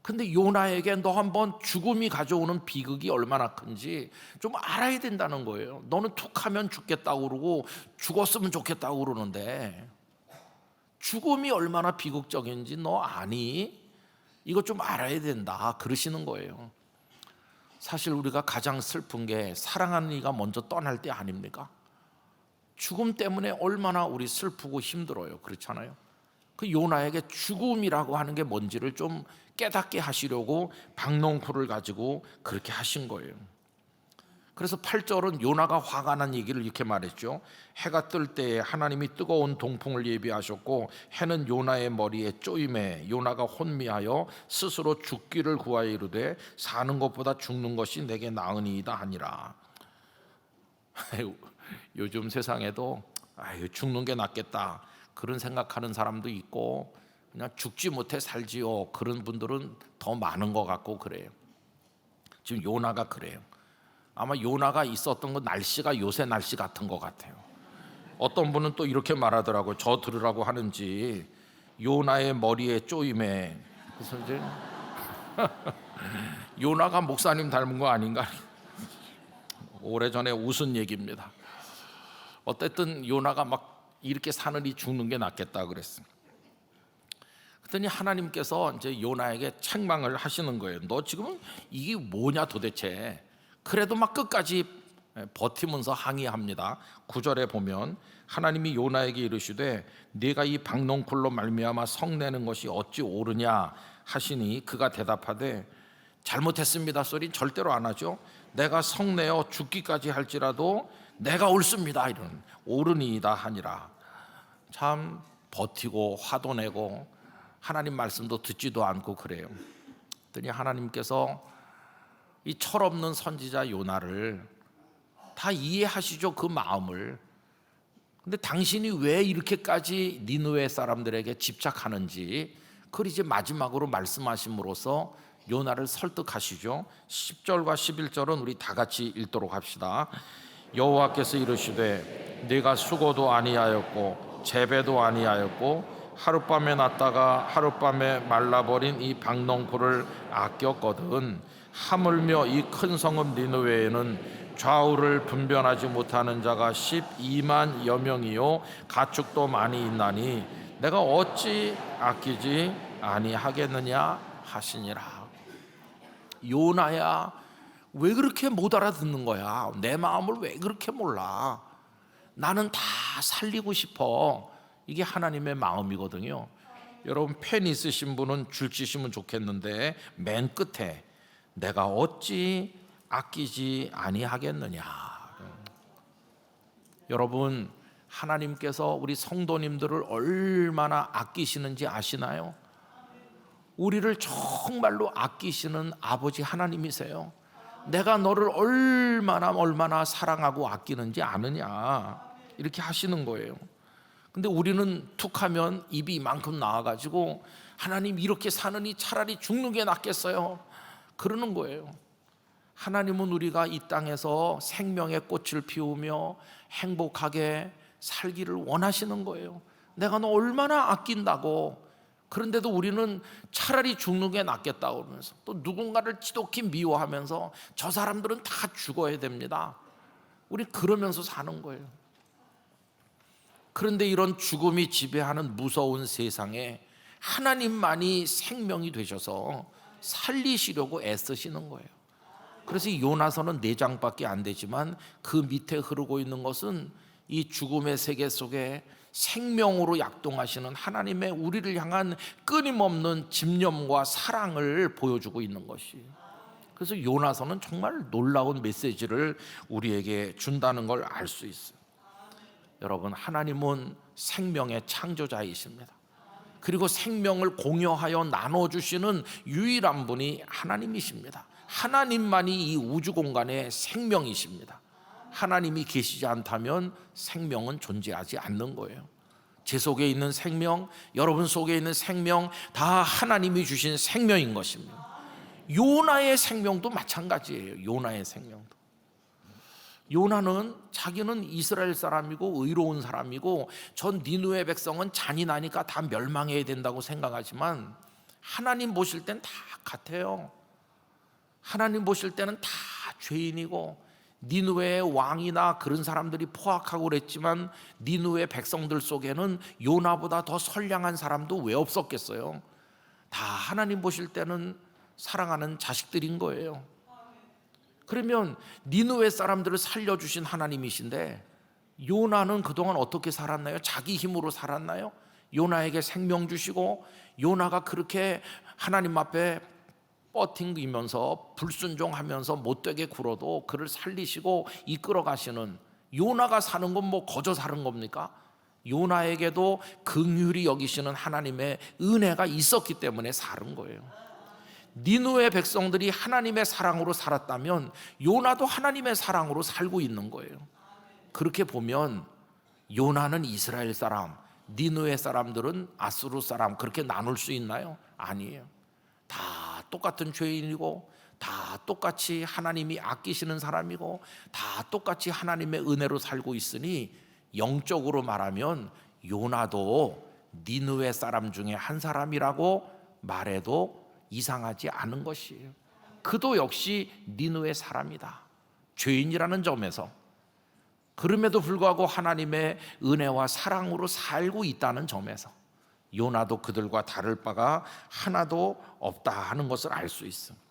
근데 요나에게 너 한번 죽음이 가져오는 비극이 얼마나 큰지 좀 알아야 된다는 거예요. 너는 툭하면 죽겠다고 그러고 죽었으면 좋겠다고 그러는데 죽음이 얼마나 비극적인지 너 아니? 이거 좀 알아야 된다 그러시는 거예요. 사실 우리가 가장 슬픈 게 사랑하는 이가 먼저 떠날 때 아닙니까? 죽음 때문에 얼마나 우리 슬프고 힘들어요. 그렇잖아요. 그 요나에게 죽음이라고 하는 게 뭔지를 좀 깨닫게 하시려고 박농쿨을 가지고 그렇게 하신 거예요. 그래서 8절은 요나가 화가 난 얘기를 이렇게 말했죠. 해가 뜰 때에 하나님이 뜨거운 동풍을 예비하셨고 해는 요나의 머리에 쪼임에 요나가 혼미하여 스스로 죽기를 구하여 이르되 사는 것보다 죽는 것이 내게 나으니이다 하니라. 요즘 세상에도 죽는 게 낫겠다 그런 생각하는 사람도 있고, 그냥 죽지 못해 살지요 그런 분들은 더 많은 것 같고 그래요. 지금 요나가 그래요. 아마 요나가 있었던 건 날씨가 요새 날씨 같은 것 같아요. 어떤 분은 또 이렇게 말하더라고요. 저 들으라고 하는지 요나의 머리에 쪼임에. 그래서 이제 요나가 목사님 닮은 거 아닌가? 오래전에 웃은 얘기입니다. 어쨌든 요나가 막 이렇게 사느니 죽는 게 낫겠다 그랬어요. 그랬더니 하나님께서 이제 요나에게 책망을 하시는 거예요. 너 지금 이게 뭐냐 도대체. 그래도 막 끝까지 버티면서 항의합니다. 9절에 보면 하나님이 요나에게 이르시되 네가 이 박농쿨로 말미암아 성내는 것이 어찌 옳으냐 하시니 그가 대답하되 잘못했습니다 소리 절대로 안 하죠. 내가 성내어 죽기까지 할지라도 내가 옳습니다 이런 옳으니이다 하니라. 참 버티고 화도 내고 하나님 말씀도 듣지도 않고 그래요. 그랬더니 하나님께서 이 철없는 선지자 요나를 다 이해하시죠, 그 마음을. 근데 당신이 왜 이렇게까지 니느웨 사람들에게 집착하는지 그걸 이제 마지막으로 말씀하심으로써 요나를 설득하시죠. 10절과 11절은 우리 다 같이 읽도록 합시다. 여호와께서 이르시되 네가 수고도 아니하였고 재배도 아니하였고 하룻밤에 났다가 하룻밤에 말라버린 이 박농쿨을 아꼈거든 하물며 이 큰 성읍 니느웨에는 좌우를 분별하지 못하는 자가 12만여 명이요 가축도 많이 있나니 내가 어찌 아끼지 아니하겠느냐 하시니라. 요나야 왜 그렇게 못 알아듣는 거야? 내 마음을 왜 그렇게 몰라? 나는 다 살리고 싶어. 이게 하나님의 마음이거든요. 여러분 펜 있으신 분은 줄치시면 좋겠는데 맨 끝에 내가 어찌 아끼지 아니하겠느냐. 여러분 하나님께서 우리 성도님들을 얼마나 아끼시는지 아시나요? 우리를 정말로 아끼시는 아버지 하나님이세요. 내가 너를 얼마나 사랑하고 아끼는지 아느냐, 이렇게 하시는 거예요. 근데 우리는 툭하면 입이 이만큼 나와가지고 하나님 이렇게 사느니 차라리 죽는 게 낫겠어요, 그러는 거예요. 하나님은 우리가 이 땅에서 생명의 꽃을 피우며 행복하게 살기를 원하시는 거예요. 내가 너 얼마나 아낀다고. 그런데도 우리는 차라리 죽는 게 낫겠다고 그러면서 또 누군가를 지독히 미워하면서 저 사람들은 다 죽어야 됩니다. 우리 그러면서 사는 거예요. 그런데 이런 죽음이 지배하는 무서운 세상에 하나님만이 생명이 되셔서 살리시려고 애쓰시는 거예요. 그래서 이 요나서는 4장밖에 안 되지만 그 밑에 흐르고 있는 것은 이 죽음의 세계 속에 생명으로 약동하시는 하나님의 우리를 향한 끊임없는 집념과 사랑을 보여주고 있는 것이. 그래서 요나서는 정말 놀라운 메시지를 우리에게 준다는 걸 알 수 있어요. 여러분, 하나님은 생명의 창조자이십니다. 그리고 생명을 공유하여 나눠주시는 유일한 분이 하나님이십니다. 하나님만이 이 우주 공간의 생명이십니다. 하나님이 계시지 않다면 생명은 존재하지 않는 거예요. 제 속에 있는 생명, 여러분 속에 있는 생명, 다 하나님이 주신 생명인 것입니다. 요나의 생명도 마찬가지예요. 요나의 생명도. 요나는 자기는 이스라엘 사람이고 의로운 사람이고 전 니느웨 백성은 잔인하니까 다 멸망해야 된다고 생각하지만 하나님 보실 땐 다 같아요. 하나님 보실 때는 다 죄인이고, 니느웨의 왕이나 그런 사람들이 포악하고 그랬지만 니느웨 백성들 속에는 요나보다 더 선량한 사람도 왜 없었겠어요? 다 하나님 보실 때는 사랑하는 자식들인 거예요. 그러면 니느웨 사람들을 살려주신 하나님이신데 요나는 그동안 어떻게 살았나요? 자기 힘으로 살았나요? 요나에게 생명 주시고 요나가 그렇게 하나님 앞에 버팅기면서 불순종하면서 못되게 굴어도 그를 살리시고 이끌어 가시는 요나가 사는 건 뭐 거저 사는 겁니까? 요나에게도 긍휼히 여기시는 하나님의 은혜가 있었기 때문에 사는 거예요. 니느웨 백성들이 하나님의 사랑으로 살았다면 요나도 하나님의 사랑으로 살고 있는 거예요. 그렇게 보면 요나는 이스라엘 사람, 니느웨 사람들은 아수르 사람, 그렇게 나눌 수 있나요? 아니에요. 다 똑같은 죄인이고 다 똑같이 하나님이 아끼시는 사람이고 다 똑같이 하나님의 은혜로 살고 있으니 영적으로 말하면 요나도 니느웨 사람 중에 한 사람이라고 말해도 이상하지 않은 것이에요. 그도 역시 니느웨 사람이다, 죄인이라는 점에서. 그럼에도 불구하고 하나님의 은혜와 사랑으로 살고 있다는 점에서 요나도 그들과 다를 바가 하나도 없다 하는 것을 알 수 있습니다.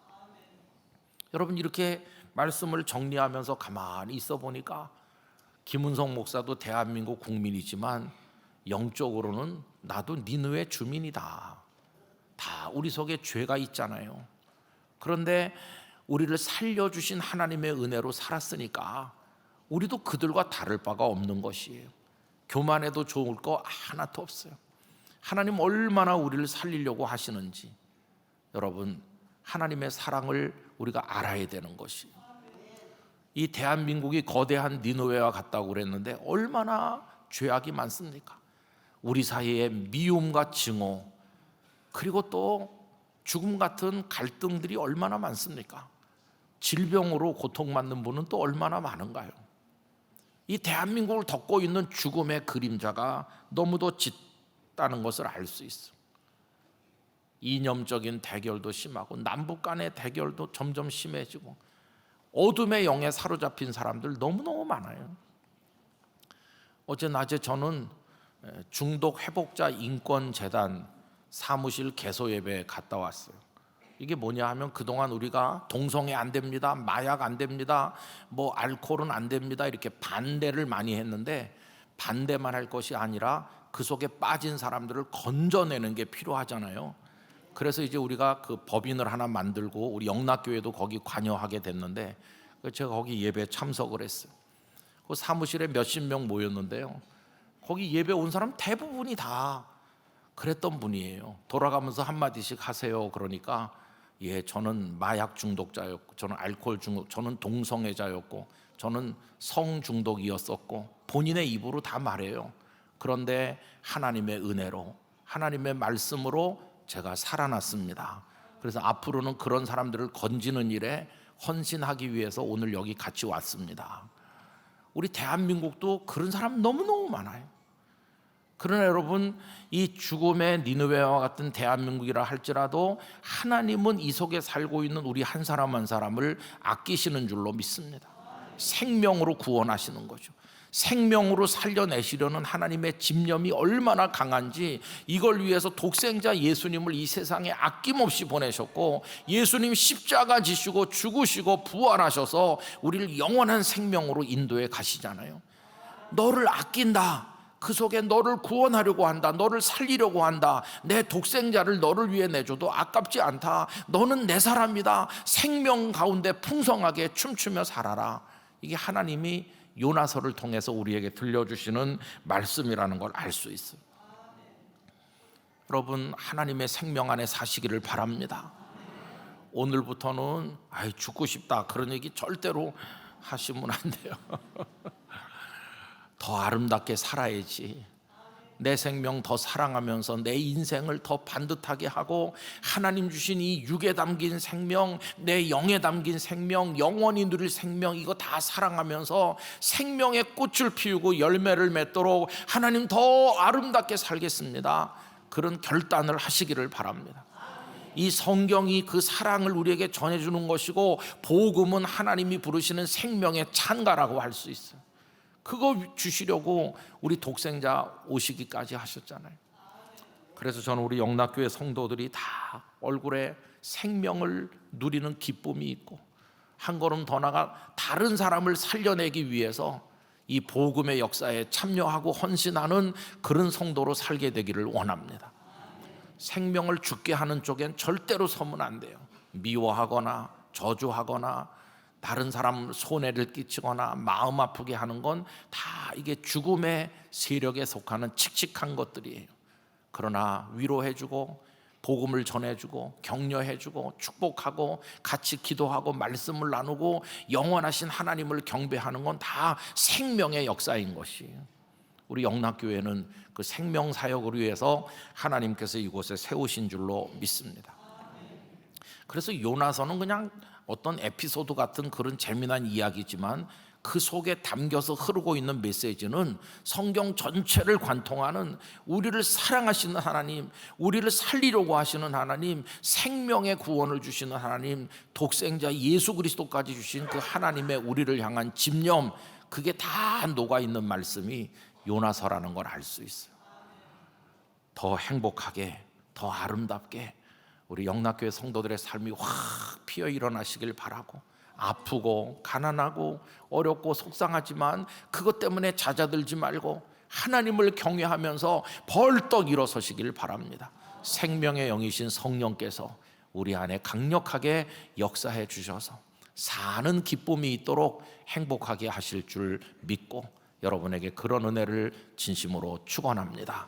여러분, 이렇게 말씀을 정리하면서 가만히 있어 보니까 김은성 목사도 대한민국 국민이지만 영적으로는 나도 니느웨 주민이다. 다 우리 속에 죄가 있잖아요. 그런데 우리를 살려주신 하나님의 은혜로 살았으니까 우리도 그들과 다를 바가 없는 것이에요. 교만해도 좋을 거 하나도 없어요. 하나님 얼마나 우리를 살리려고 하시는지 여러분, 하나님의 사랑을 우리가 알아야 되는 것이에요. 이 대한민국이 거대한 니느웨와 같다고 그랬는데 얼마나 죄악이 많습니까? 우리 사이에 미움과 증오, 그리고 또 죽음 같은 갈등들이 얼마나 많습니까? 질병으로 고통받는 분은 또 얼마나 많은가요? 이 대한민국을 덮고 있는 죽음의 그림자가 너무도 짙다는 것을 알 수 있어. 이념적인 대결도 심하고 남북 간의 대결도 점점 심해지고 어둠의 영에 사로잡힌 사람들 너무너무 많아요. 어제 낮에 저는 중독 회복자 인권재단 사무실 개소 예배에 갔다 왔어요. 이게 뭐냐 하면 그동안 우리가 동성애 안 됩니다, 마약 안 됩니다, 뭐 알코올은 안 됩니다 이렇게 반대를 많이 했는데 반대만 할 것이 아니라 그 속에 빠진 사람들을 건져내는 게 필요하잖아요. 그래서 이제 우리가 그 법인을 하나 만들고 우리 영락교회도 거기 관여하게 됐는데 제가 거기 예배 참석을 했어요. 그 사무실에 몇십 명 모였는데요, 거기 예배 온 사람 대부분이 다 그랬던 분이에요. 돌아가면서 한마디씩 하세요. 그러니까 예, 저는 마약 중독자였고, 저는 알코올 중독, 저는 동성애자였고, 저는 성 중독이었었고, 본인의 입으로 다 말해요. 그런데 하나님의 은혜로, 하나님의 말씀으로 제가 살아났습니다. 그래서 앞으로는 그런 사람들을 건지는 일에 헌신하기 위해서 오늘 여기 같이 왔습니다. 우리 대한민국도 그런 사람 너무너무 많아요. 그러나 여러분, 이 죽음의 니느웨와 같은 대한민국이라 할지라도 하나님은 이 속에 살고 있는 우리 한 사람 한 사람을 아끼시는 줄로 믿습니다. 생명으로 구원하시는 거죠. 생명으로 살려내시려는 하나님의 집념이 얼마나 강한지, 이걸 위해서 독생자 예수님을 이 세상에 아낌없이 보내셨고, 예수님 십자가 지시고 죽으시고 부활하셔서 우리를 영원한 생명으로 인도해 가시잖아요. 너를 아낀다, 그 속에 너를 구원하려고 한다, 너를 살리려고 한다, 내 독생자를 너를 위해 내줘도 아깝지 않다, 너는 내 사람이다, 생명 가운데 풍성하게 춤추며 살아라. 이게 하나님이 요나서를 통해서 우리에게 들려주시는 말씀이라는 걸 알 수 있어요. 여러분, 하나님의 생명 안에 사시기를 바랍니다. 오늘부터는 죽고 싶다 그런 얘기 절대로 하시면 안 돼요. 더 아름답게 살아야지. 내 생명 더 사랑하면서 내 인생을 더 반듯하게 하고, 하나님 주신 이 육에 담긴 생명, 내 영에 담긴 생명, 영원히 누릴 생명, 이거 다 사랑하면서 생명의 꽃을 피우고 열매를 맺도록 하나님 더 아름답게 살겠습니다, 그런 결단을 하시기를 바랍니다. 이 성경이 그 사랑을 우리에게 전해주는 것이고, 복음은 하나님이 부르시는 생명의 찬가라고 할 수 있어요. 그거 주시려고 우리 독생자 오시기까지 하셨잖아요. 그래서 저는 우리 영락교회 성도들이 다 얼굴에 생명을 누리는 기쁨이 있고, 한 걸음 더 나가 다른 사람을 살려내기 위해서 이 복음의 역사에 참여하고 헌신하는 그런 성도로 살게 되기를 원합니다. 생명을 죽게 하는 쪽엔 절대로 서면 안 돼요. 미워하거나 저주하거나 다른 사람 손해를 끼치거나 마음 아프게 하는 건 다 이게 죽음의 세력에 속하는 칙칙한 것들이에요. 그러나 위로해주고 복음을 전해주고 격려해주고 축복하고 같이 기도하고 말씀을 나누고 영원하신 하나님을 경배하는 건 다 생명의 역사인 것이에요. 우리 영락교회는 그 생명 사역을 위해서 하나님께서 이곳에 세우신 줄로 믿습니다. 그래서 요나서는 그냥 어떤 에피소드 같은 그런 재미난 이야기지만, 그 속에 담겨서 흐르고 있는 메시지는 성경 전체를 관통하는 우리를 사랑하시는 하나님, 우리를 살리려고 하시는 하나님, 생명의 구원을 주시는 하나님, 독생자 예수 그리스도까지 주신 그 하나님의 우리를 향한 집념, 그게 다 녹아있는 말씀이 요나서라는 걸 알 수 있어요. 더 행복하게, 더 아름답게 우리 영락교회 성도들의 삶이 확 피어 일어나시길 바라고, 아프고 가난하고 어렵고 속상하지만 그것 때문에 잦아들지 말고 하나님을 경외하면서 벌떡 일어서시길 바랍니다. 생명의 영이신 성령께서 우리 안에 강력하게 역사해 주셔서 사는 기쁨이 있도록 행복하게 하실 줄 믿고, 여러분에게 그런 은혜를 진심으로 축원합니다.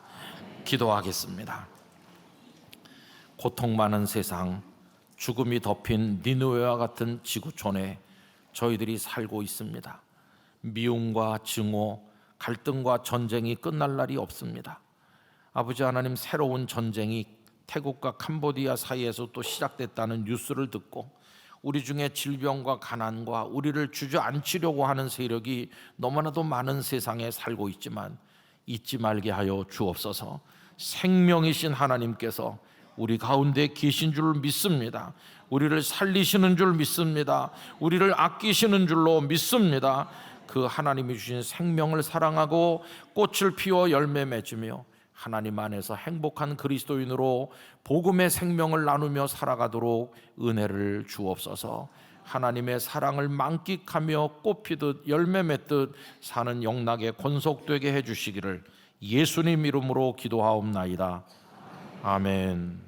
기도하겠습니다. 고통 많은 세상, 죽음이 덮인 니느웨와 같은 지구촌에 저희들이 살고 있습니다. 미움과 증오, 갈등과 전쟁이 끝날 날이 없습니다. 아버지 하나님, 새로운 전쟁이 태국과 캄보디아 사이에서 또 시작됐다는 뉴스를 듣고, 우리 중에 질병과 가난과 우리를 주저앉히려고 하는 세력이 너무나도 많은 세상에 살고 있지만 잊지 말게 하여 주옵소서. 생명이신 하나님께서 우리 가운데 계신 줄 믿습니다. 우리를 살리시는 줄 믿습니다. 우리를 아끼시는 줄로 믿습니다. 그 하나님이 주신 생명을 사랑하고 꽃을 피워 열매 맺으며 하나님 안에서 행복한 그리스도인으로 복음의 생명을 나누며 살아가도록 은혜를 주옵소서. 하나님의 사랑을 만끽하며 꽃 피듯 열매 맺듯 사는 영락에 권속되게 해주시기를 예수님 이름으로 기도하옵나이다. 아멘.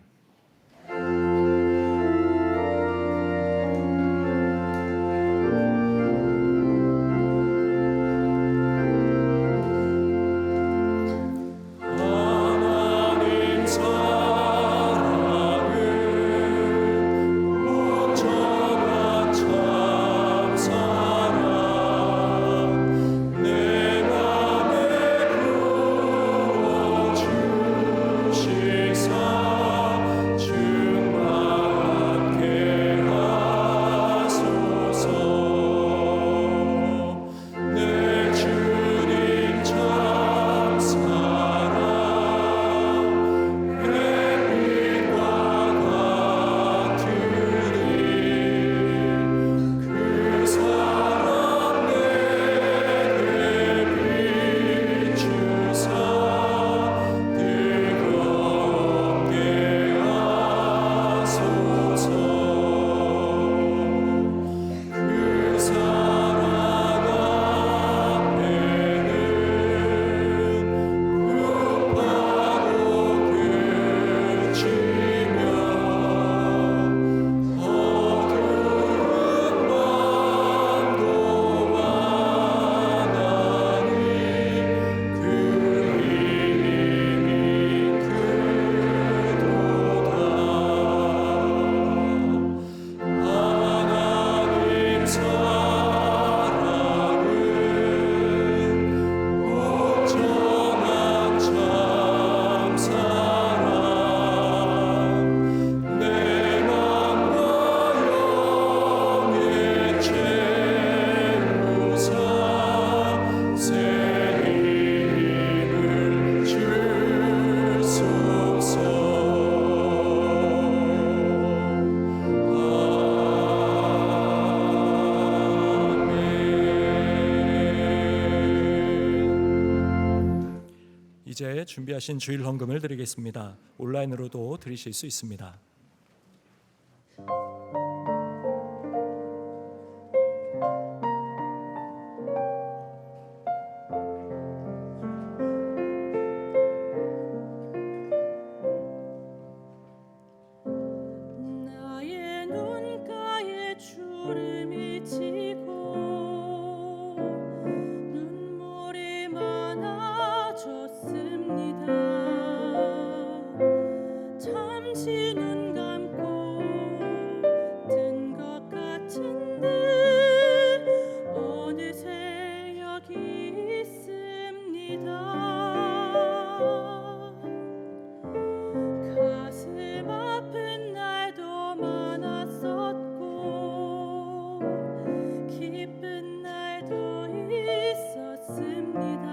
이제 준비하신 주일 헌금을 드리겠습니다. 온라인으로도 드리실 수 있습니다. 나의 눈가에 주름이 지고 눈물이 많아졌습니다. 잠시 눈 감고 든 것 같은데 어느새 여기 있습니다. 가슴 아픈 날도 많았었고 기쁜 날도 있었습니다.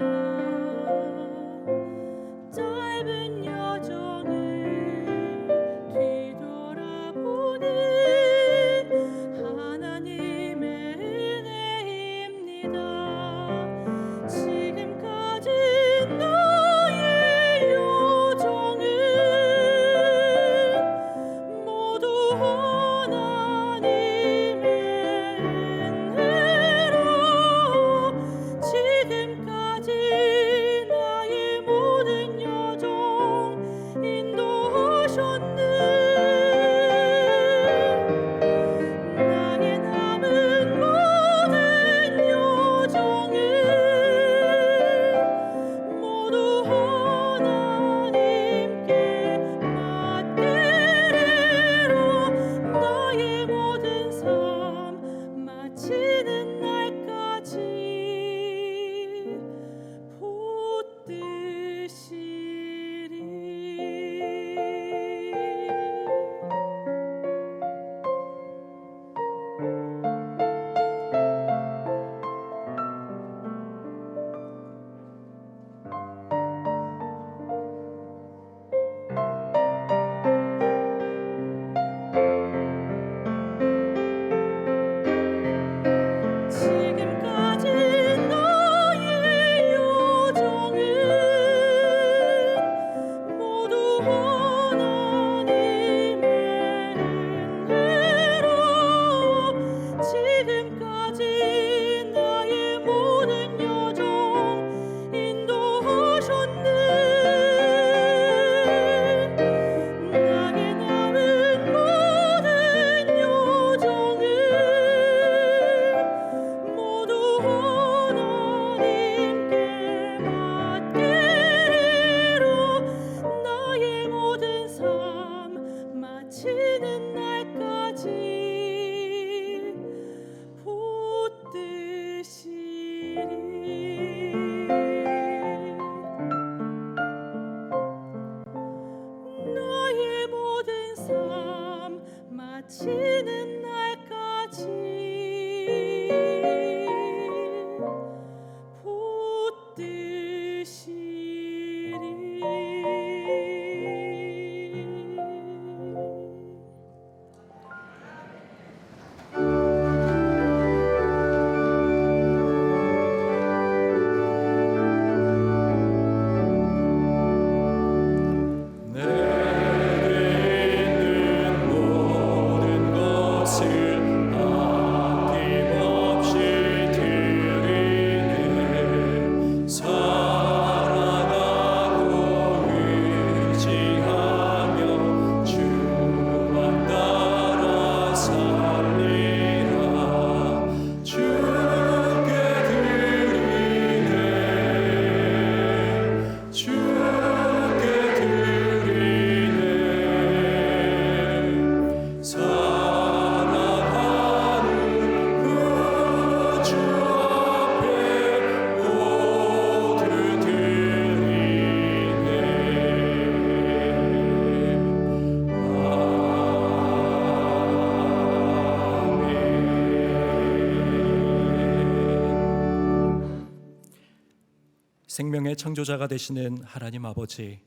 생명의 창조자가 되시는 하나님 아버지,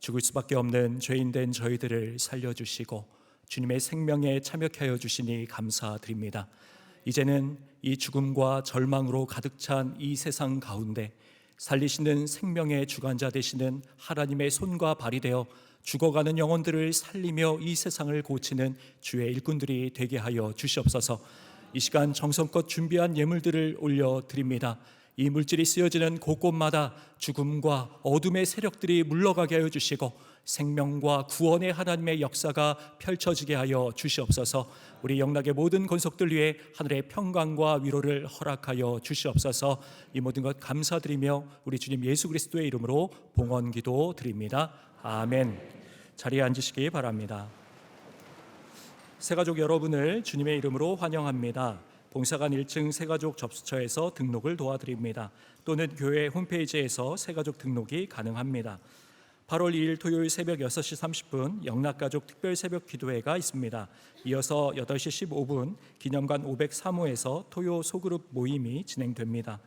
죽을 수밖에 없는 죄인된 저희들을 살려주시고 주님의 생명에 참여케 하여 주시니 감사드립니다. 이제는 이 죽음과 절망으로 가득 찬 이 세상 가운데 살리시는 생명의 주관자 되시는 하나님의 손과 발이 되어 죽어가는 영혼들을 살리며 이 세상을 고치는 주의 일꾼들이 되게 하여 주시옵소서. 이 시간 정성껏 준비한 예물들을 올려드립니다. 이 물질이 쓰여지는 곳곳마다 죽음과 어둠의 세력들이 물러가게 하여 주시고 생명과 구원의 하나님의 역사가 펼쳐지게 하여 주시옵소서. 우리 영락의 모든 권속들 위해 하늘의 평강과 위로를 허락하여 주시옵소서. 이 모든 것 감사드리며 우리 주님 예수 그리스도의 이름으로 봉헌 기도 드립니다. 아멘. 자리에 앉으시기 바랍니다. 새가족 여러분을 주님의 이름으로 환영합니다. 봉사관 1층 새가족 접수처에서 등록을 도와드립니다. 또는 교회 홈페이지에서 새가족 등록이 가능합니다. 8월 2일 토요일 새벽 6시 30분 영락가족 특별 새벽 기도회가 있습니다. 이어서 8시 15분 기념관 503호에서 토요 소그룹 모임이 진행됩니다.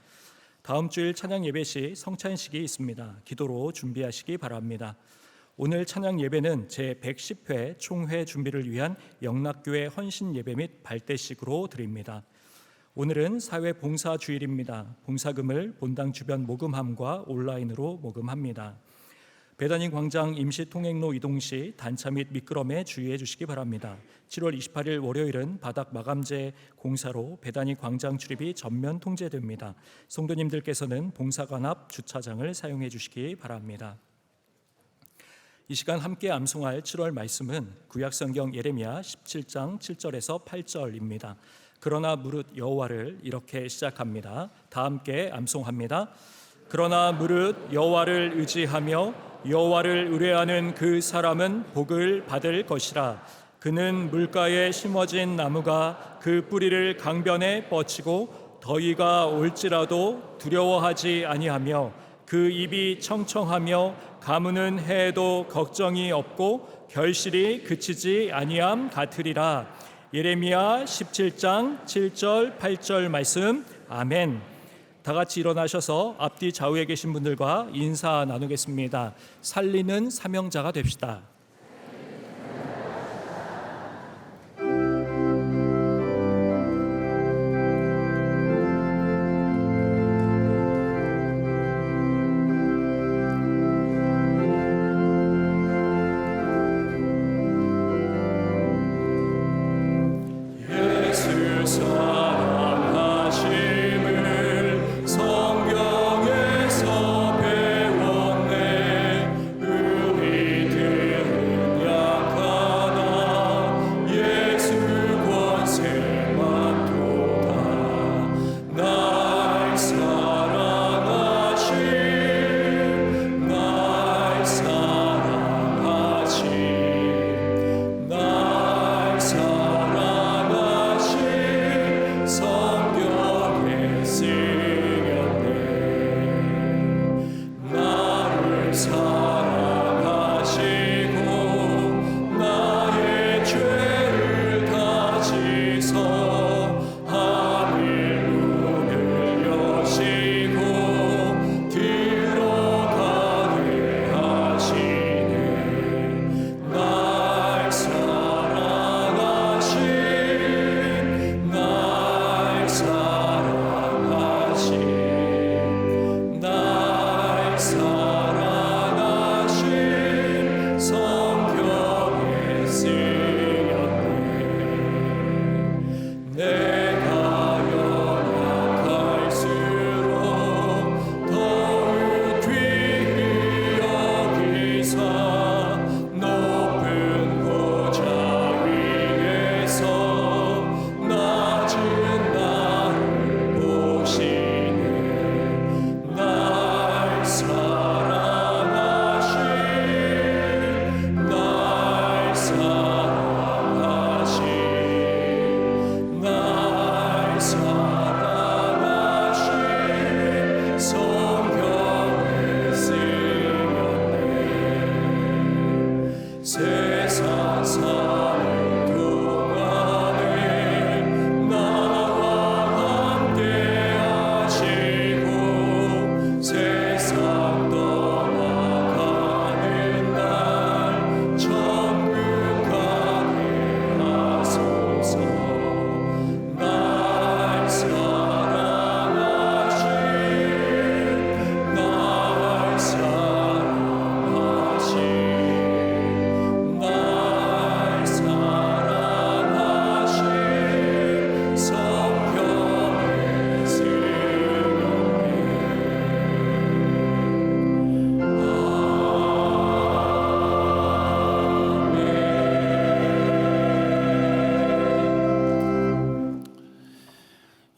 다음 주일 찬양 예배 시 성찬식이 있습니다. 기도로 준비하시기 바랍니다. 오늘 찬양 예배는 제110회 총회 준비를 위한 영락교회 헌신 예배 및 발대식으로 드립니다. 오늘은 사회 봉사 주일입니다. 봉사금을 본당 주변 모금함과 온라인으로 모금합니다. 배단위 광장 임시 통행로 이동 시 단차 및 미끄럼에 주의해 주시기 바랍니다. 7월 28일 월요일은 바닥 마감재 공사로 배단위 광장 출입이 전면 통제됩니다. 성도님들께서는 봉사관 앞 주차장을 사용해 주시기 바랍니다. 이 시간 함께 암송할 7월 말씀은 구약성경 예레미야 17장 7절에서 8절입니다. 그러나 무릇 여호와를 이렇게 시작합니다. 다 함께 암송합니다. 그러나 무릇 여호와를 의지하며 여호와를 의뢰하는 그 사람은 복을 받을 것이라. 그는 물가에 심어진 나무가 그 뿌리를 강변에 뻗치고 더위가 올지라도 두려워하지 아니하며 그 입이 청청하며 가무는 해도 걱정이 없고 결실이 그치지 아니함 같으리라. 예레미야 17장 7절 8절 말씀. 아멘. 다 같이 일어나셔서 앞뒤 좌우에 계신 분들과 인사 나누겠습니다. 살리는 사명자가 됩시다.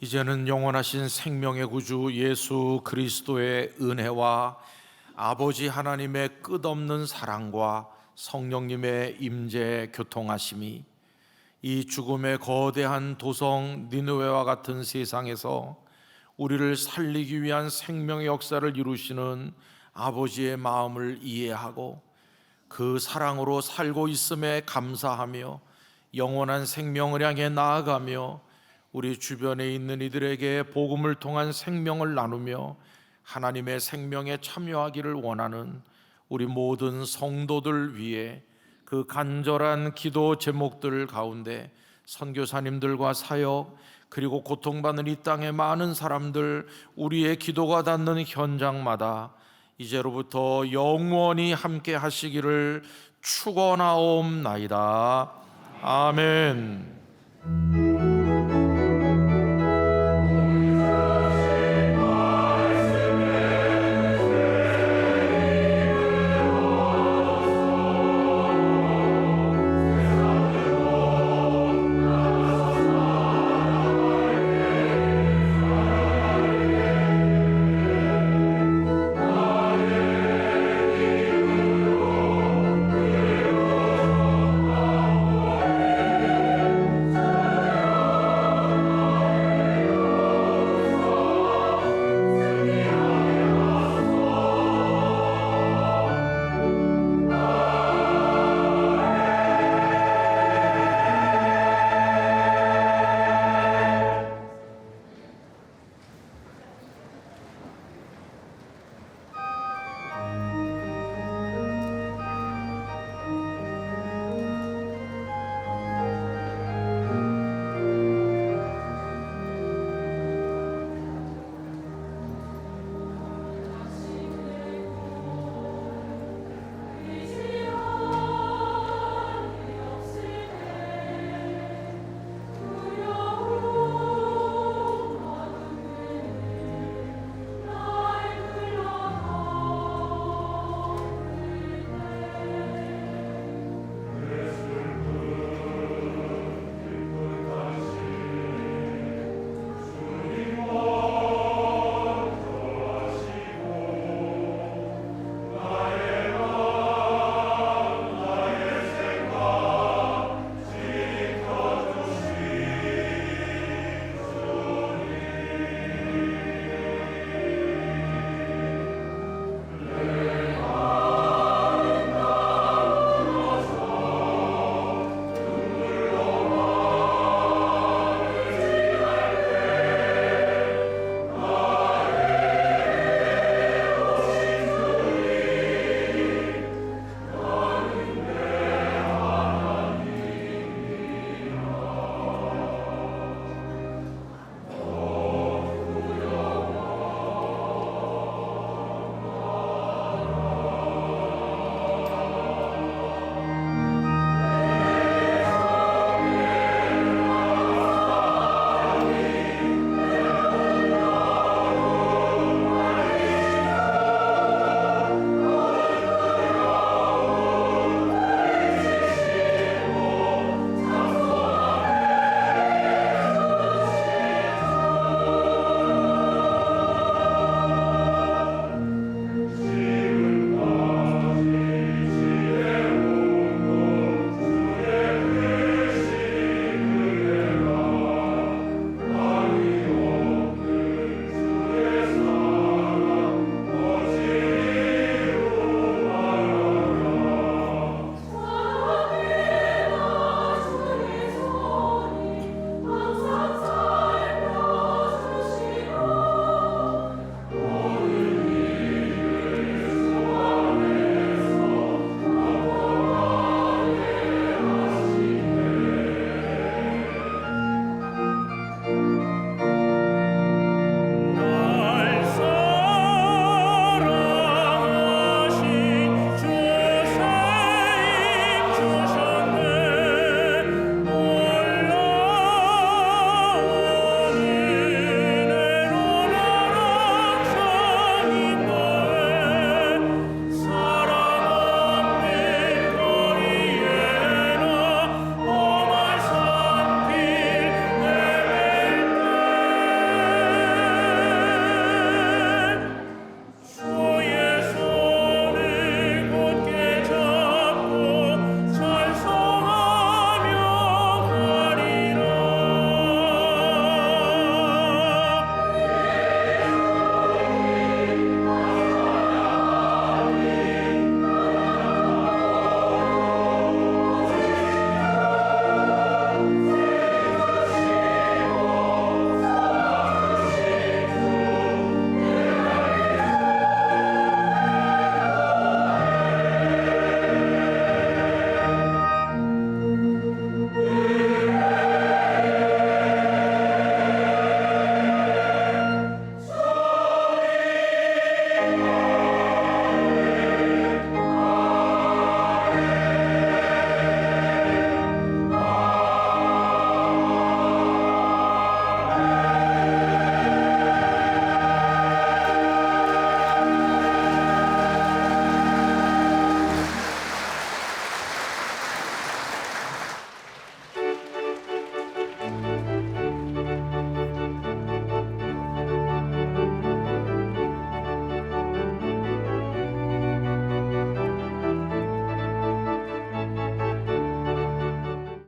이제는 영원하신 생명의 구주 예수 그리스도의 은혜와 아버지 하나님의 끝없는 사랑과 성령님의 임재 교통하심이 이 죽음의 거대한 도성 니느웨와 같은 세상에서 우리를 살리기 위한 생명의 역사를 이루시는 아버지의 마음을 이해하고 그 사랑으로 살고 있음에 감사하며 영원한 생명을 향해 나아가며 우리 주변에 있는 이들에게 복음을 통한 생명을 나누며 하나님의 생명에 참여하기를 원하는 우리 모든 성도들 위해 그 간절한 기도 제목들 가운데 선교사님들과 사역 그리고 고통받는 이 땅의 많은 사람들 우리의 기도가 닿는 현장마다 이제로부터 영원히 함께 하시기를 축원하옵나이다. 아멘.